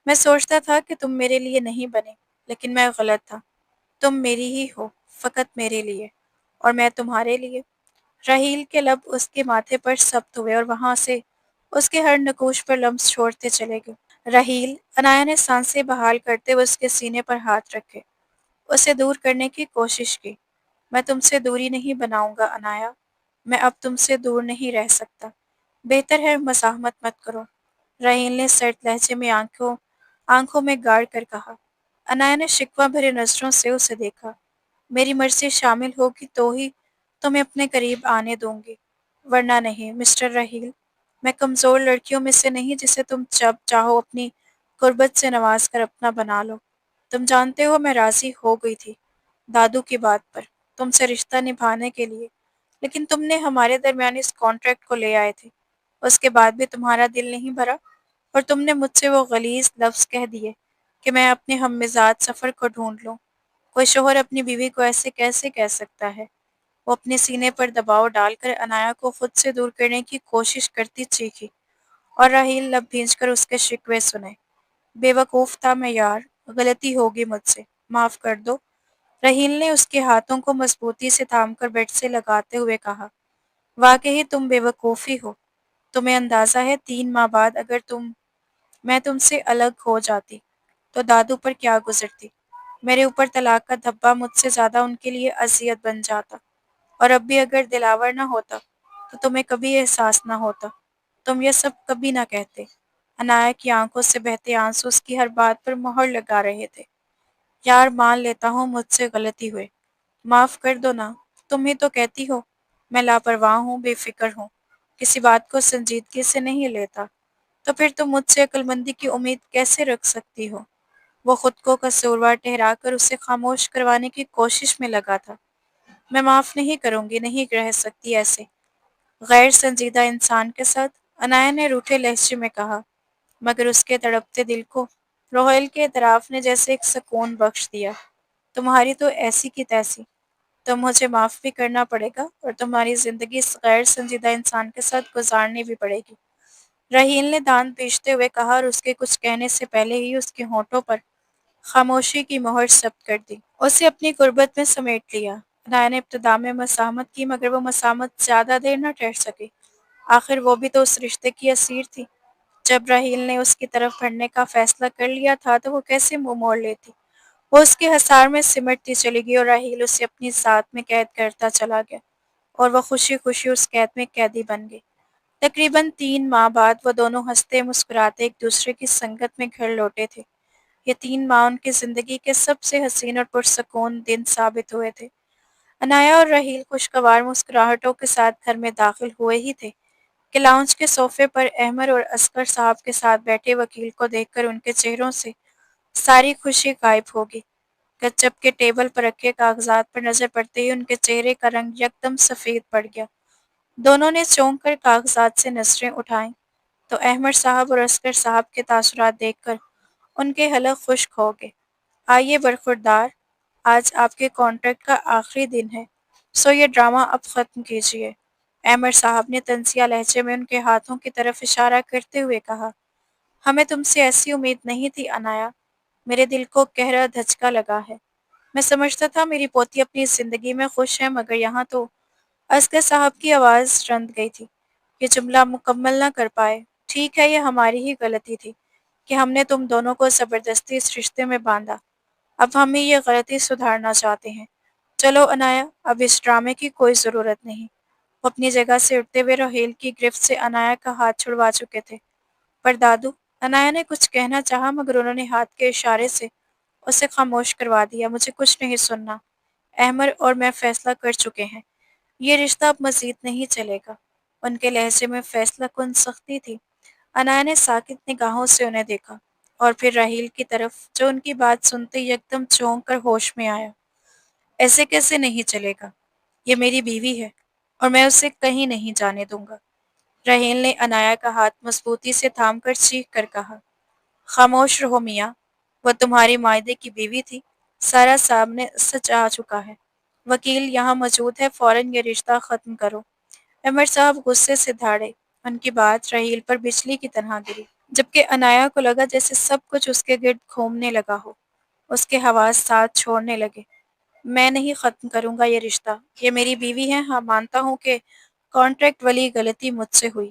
"میں سوچتا تھا کہ تم میرے لیے نہیں بنے، لیکن میں غلط تھا۔ تم میری ہی ہو، فقط میرے لیے، اور میں تمہارے لیے." راحیل کے لب اس کے ماتھے پر سبت ہوئے اور وہاں سے اس کے ہر نکوش پر لمس چھوڑتے چلے گئے۔ "راحیل!" عنایا نے سانسیں بحال کرتے ہوئے اس کے سینے پر ہاتھ رکھے، اسے دور کرنے کی کوشش کی۔ "میں تم سے دوری نہیں بناؤں گا عنایا، میں اب تم سے دور نہیں رہ سکتا۔ بہتر ہے مزاحمت مت کرو." راحیل نے سرد لہجے میں آنکھوں میں گاڑ کر کہا۔ عنایا نے شکوہ بھرے نظروں سے اسے دیکھا۔ "میری مرضی شامل ہوگی تو ہی تمہیں اپنے قریب آنے دوں گی، ورنہ نہیں مسٹر رحیل۔ میں کمزور لڑکیوں میں سے نہیں جسے تم جب چاہو اپنی قربت سے نواز کر اپنا بنا لو۔ تم جانتے ہو میں راضی ہو گئی تھی دادو کی بات پر، تم سے رشتہ نبھانے کے لیے، لیکن تم نے ہمارے درمیان اس کانٹریکٹ کو لے آئے تھے۔ اس کے بعد بھی تمہارا دل نہیں بھرا، اور تم نے مجھ سے وہ غلیظ لفظ کہہ دیے کہ میں اپنے ہم مزاج سفر کو ڈھونڈ لوں۔ کوئی شوہر اپنی بیوی کو ایسے کیسے کہہ سکتا ہے؟ وہ اپنے سینے پر دباؤ ڈال کر انایا کو خود سے دور کرنے کی کوشش کرتی چیخی، اور راحیل لب بھینچ کر اس کے شکوے سنے۔ بے وقوف تھا میں یار، غلطی ہوگی مجھ سے، معاف کر دو۔ رحیل نے اس کے ہاتھوں کو مضبوطی سے تھام کر بیڈ سے لگاتے ہوئے کہا، واقعی تم بے وقوف ہی ہو۔ تمہیں اندازہ ہے 3 ماہ بعد اگر میں تم سے الگ ہو جاتی تو دادو پر کیا گزرتی؟ میرے اوپر طلاق کا دھبا مجھ سے زیادہ ان کے لیے اذیت بن جاتا، اور اب بھی اگر دلاور نہ ہوتا تو تمہیں کبھی احساس نہ ہوتا، تم یہ سب کبھی نہ کہتے۔ انایا کی آنکھوں سے بہتے آنسو اس کی ہر بات پر مہر لگا رہے تھے۔ یار مان لیتا ہوں مجھ سے غلطی ہوئے، معاف کر دو نا۔ تم ہی تو کہتی ہو میں لاپرواہ ہوں، بے فکر ہوں، کسی بات کو سنجیدگی سے نہیں لیتا، تو پھر تم مجھ سے عقلمندی کی امید کیسے رکھ سکتی ہو؟ وہ خود کو قصوروار ٹھہرا کر اسے خاموش کروانے کی کوشش میں لگا تھا۔ میں معاف نہیں کروں گی، نہیں رہ سکتی ایسے غیر سنجیدہ انسان کے ساتھ، انایا نے روکھے لہجے میں کہا، مگر اس کے تڑپتے دل کو روحیل کے اعتراف نے جیسے ایک سکون بخش دیا۔ تمہاری تو ایسی کی تیسی، تو مجھے معاف بھی کرنا پڑے گا اور تمہاری زندگی اس غیر سنجیدہ انسان کے ساتھ گزارنی بھی پڑے گی۔ رحیل نے دانت پیچتے ہوئے کہا، اور اس کے کچھ کہنے سے پہلے ہی اس کے ہونٹوں پر خاموشی کی مہر ثبت کر دی۔ اسے اپنی غربت میں سمیٹ لیا۔ انایا نے ابتدا میں مسامت کی، مگر وہ مسامت زیادہ دیر نہ ٹھہر سکی۔ آخر وہ بھی تو اس رشتے کی اسیر تھی۔ جب راحیل نے اس کی طرف بڑھنے کا فیصلہ کر لیا تھا تو وہ کیسے منہ موڑ لیتی؟ وہ اس کے حصار میں سمٹتی چلی گئی اور راحیل اسے اپنی ذات میں قید کرتا چلا گیا، اور وہ خوشی خوشی اس قید میں قیدی بن گئی۔ تقریباً 3 ماہ بعد وہ دونوں ہنستے مسکراتے ایک دوسرے کی سنگت میں گھر لوٹے تھے۔ یہ 3 ماہ ان کی زندگی کے سب سے حسین اور پرسکون دن ثابت ہوئے تھے۔ انایا اور راحیل خوشگوار مسکراہٹوں کے ساتھ گھر میں داخل ہوئے ہی تھے کہ لاؤنج کے صوفے پر احمد اور اصغر صاحب کے ساتھ بیٹھے وکیل کو دیکھ کر ان کے چہروں سے ساری خوشی غائب ہوگی۔ جب کے ٹیبل پر رکھے کاغذات پر نظر پڑتے ہی ان کے چہرے کا رنگ یکدم سفید پڑ گیا۔ دونوں نے چونک کر کاغذات سے نظریں اٹھائیں تو احمد صاحب اور اصغر صاحب کے تاثرات دیکھ کر ان کے حلق خشک ہو گئے۔ آئیے برخوردار، آج آپ کے کانٹریکٹ کا آخری دن ہے، سو یہ ڈرامہ اب ختم کیجیے۔ احمد صاحب نے طنزیہ لہجے میں ان کے ہاتھوں کی طرف اشارہ کرتے ہوئے کہا، ہمیں تم سے ایسی امید نہیں تھی انایا، میرے دل کو گہرا دھچکا لگا ہے۔ میں سمجھتا تھا میری پوتی اپنی زندگی میں خوش ہے، مگر یہاں تو… اصغر صاحب کی آواز رند گئی تھی۔ یہ جملہ مکمل نہ کر پائے۔ ٹھیک ہے، یہ ہماری ہی غلطی تھی کہ ہم نے تم دونوں کو زبردستی اس رشتے میں باندھا۔ اب ہم ہی یہ غلطی سدھارنا چاہتے ہیں۔ چلو انایا، اب اس ڈرامے کی کوئی ضرورت نہیں۔ وہ اپنی جگہ سے اٹھتے ہوئے روحیل کی گرفت سے انایا کا ہاتھ چھڑوا چکے تھے۔ پر دادو، انایا نے کچھ کہنا چاہا مگر انہوں نے ہاتھ کے اشارے سے اسے خاموش کروا دیا۔ مجھے کچھ نہیں سننا۔ احمد اور میں فیصلہ کر چکے ہیں، یہ رشتہ اب مزید نہیں چلے گا۔ ان کے لہجے میں فیصلہ کن سختی تھی۔ انایا نے ساکت نگاہوں سے انہیں دیکھا، اور پھر راحیل کی طرف، جو ان کی بات سنتے ہی یکدم چونک کر ہوش میں آیا۔ ایسے کیسے نہیں چلے گا؟ یہ میری بیوی ہے اور میں اسے کہیں نہیں جانے دوں گا۔ راحیل نے انایا کا ہاتھ مضبوطی سے تھام کر چیخ کر کہا، خاموش رہو میاں، وہ تمہاری معاہدے کی بیوی تھی، سارا سامنے سچ آ چکا ہے۔ وکیل یہاں موجود ہے، فوراً یہ رشتہ ختم کرو۔ احمد صاحب غصے سے دھاڑے، ان کی بات راحیل پر بجلی کی طرح گری، جبکہ انایا کو لگا جیسے سب کچھ اس کے گرد گھومنے لگا ہو۔ اس کے حواس ساتھ چھوڑنے لگے۔ میں نہیں ختم کروں گا یہ رشتہ، یہ میری بیوی ہے۔ ہاں، مانتا ہوں کہ کانٹریکٹ والی غلطی مجھ سے ہوئی،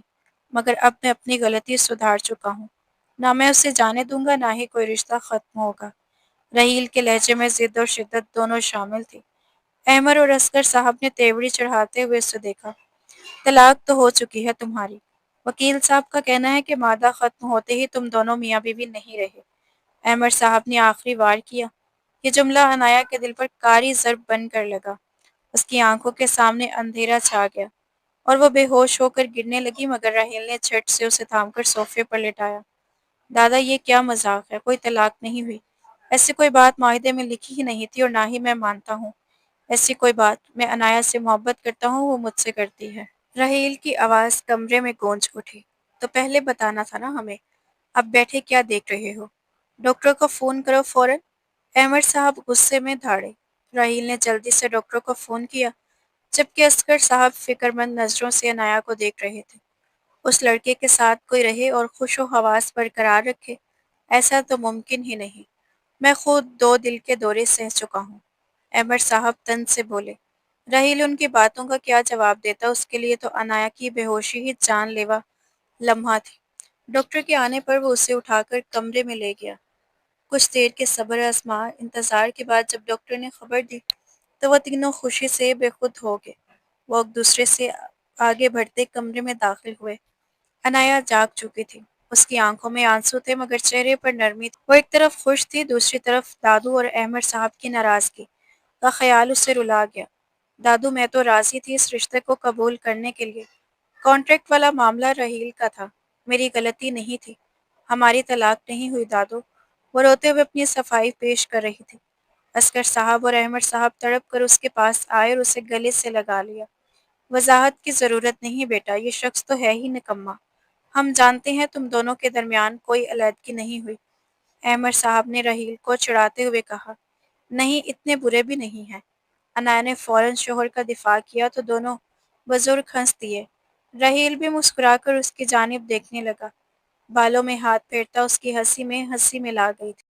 مگر اب میں اپنی غلطی سدھار چکا ہوں۔ نہ میں اسے جانے دوں گا، نہ ہی کوئی رشتہ ختم ہوگا۔ راحیل کے لہجے میں ضد اور شدت دونوں شامل تھی۔ احمد اور اصغر صاحب نے تیوری چڑھاتے ہوئے اسے دیکھا۔ طلاق تو ہو چکی ہے تمہاری۔ وکیل صاحب کا کہنا ہے کہ مادہ ختم ہوتے ہی تم دونوں میاں بیوی نہیں رہے۔ احمد صاحب نے آخری وار کیا۔ یہ جملہ انایا کے دل پر کاری ضرب بن کر لگا۔ اس کی آنکھوں کے سامنے اندھیرا چھا گیا اور وہ بے ہوش ہو کر گرنے لگی، مگر راہیل نے جھٹ سے اسے تھام کر صوفے پر لٹایا۔ دادا یہ کیا مذاق ہے؟ کوئی طلاق نہیں ہوئی، ایسی کوئی بات معاہدے میں لکھی ہی نہیں تھی اور نہ ہی میں مانتا ہوں ایسی کوئی بات۔ میں عنایت سے محبت کرتا ہوں، وہ مجھ سے کرتی ہے۔ راہیل کی آواز کمرے میں گونج اٹھی۔ تو پہلے بتانا تھا نا ہمیں، اب بیٹھے کیا دیکھ رہے ہو؟ ڈاکٹر کو فون کرو فوراً۔ احمد صاحب غصے میں دھاڑے۔ راہیل نے جلدی سے ڈاکٹر کو فون کیا، جبکہ اصغر صاحب فکر مند نظروں سے عنایہ کو دیکھ رہے تھے۔ اس لڑکے کے ساتھ کوئی رہے اور خوش و حواس برقرار رکھے، ایسا تو ممکن ہی نہیں۔ میں خود 2 دل کے دورے سہ چکا ہوں۔ احمد صاحب طنز سے بولے۔ راہیل ان کی باتوں کا کیا جواب دیتا؟ اس کے لیے تو عنایہ کی بے ہوشی ہی جان لیوا لمحہ تھی۔ ڈاکٹر کے آنے پر وہ اسے اٹھا کر کمرے میں لے گیا۔ کچھ دیر کے صبر آزما انتظار کے بعد جب ڈاکٹر نے خبر دی تو وہ تینوں خوشی سے بے خود ہو گئے۔ وہ ایک دوسرے سے آگے بڑھتے کمرے میں داخل ہوئے۔ عنایہ جاگ چکی تھی۔ اس کی آنکھوں میں آنسو تھے مگر چہرے پر نرمی تھی۔ وہ ایک طرف خوش تھی، دوسری طرف دادو اور احمد صاحب کی ناراضگی کا خیال اسے رلا گیا۔ دادو میں تو راضی تھی اس رشتے کو قبول کرنے کے لیے۔ کانٹریکٹ والا معاملہ راہیل کا تھا، میری غلطی نہیں تھی۔ ہماری طلاق نہیں ہوئی دادو، وہ روتے ہوئے اپنی صفائی پیش کر رہی تھی۔ اصغر صاحب اور احمد صاحب تڑپ کر اس کے پاس آئے اور اسے گلے سے لگا لیا۔ وضاحت کی ضرورت نہیں بیٹا، یہ شخص تو ہے ہی نکما۔ ہم جانتے ہیں تم دونوں کے درمیان کوئی علیحدگی نہیں ہوئی۔ احمد صاحب نے راہیل کو چڑھاتے ہوئے کہا۔ نہیں، اتنے برے بھی نہیں ہیں۔ عنایہ نے فوراً شوہر کا دفاع کیا تو دونوں بزرگ ہنس دیے۔ راہیل بھی مسکرا کر اس کی جانب دیکھنے لگا، بالوں میں ہاتھ پھیرتا اس کی ہنسی میں ہنسی ملا گئی تھی۔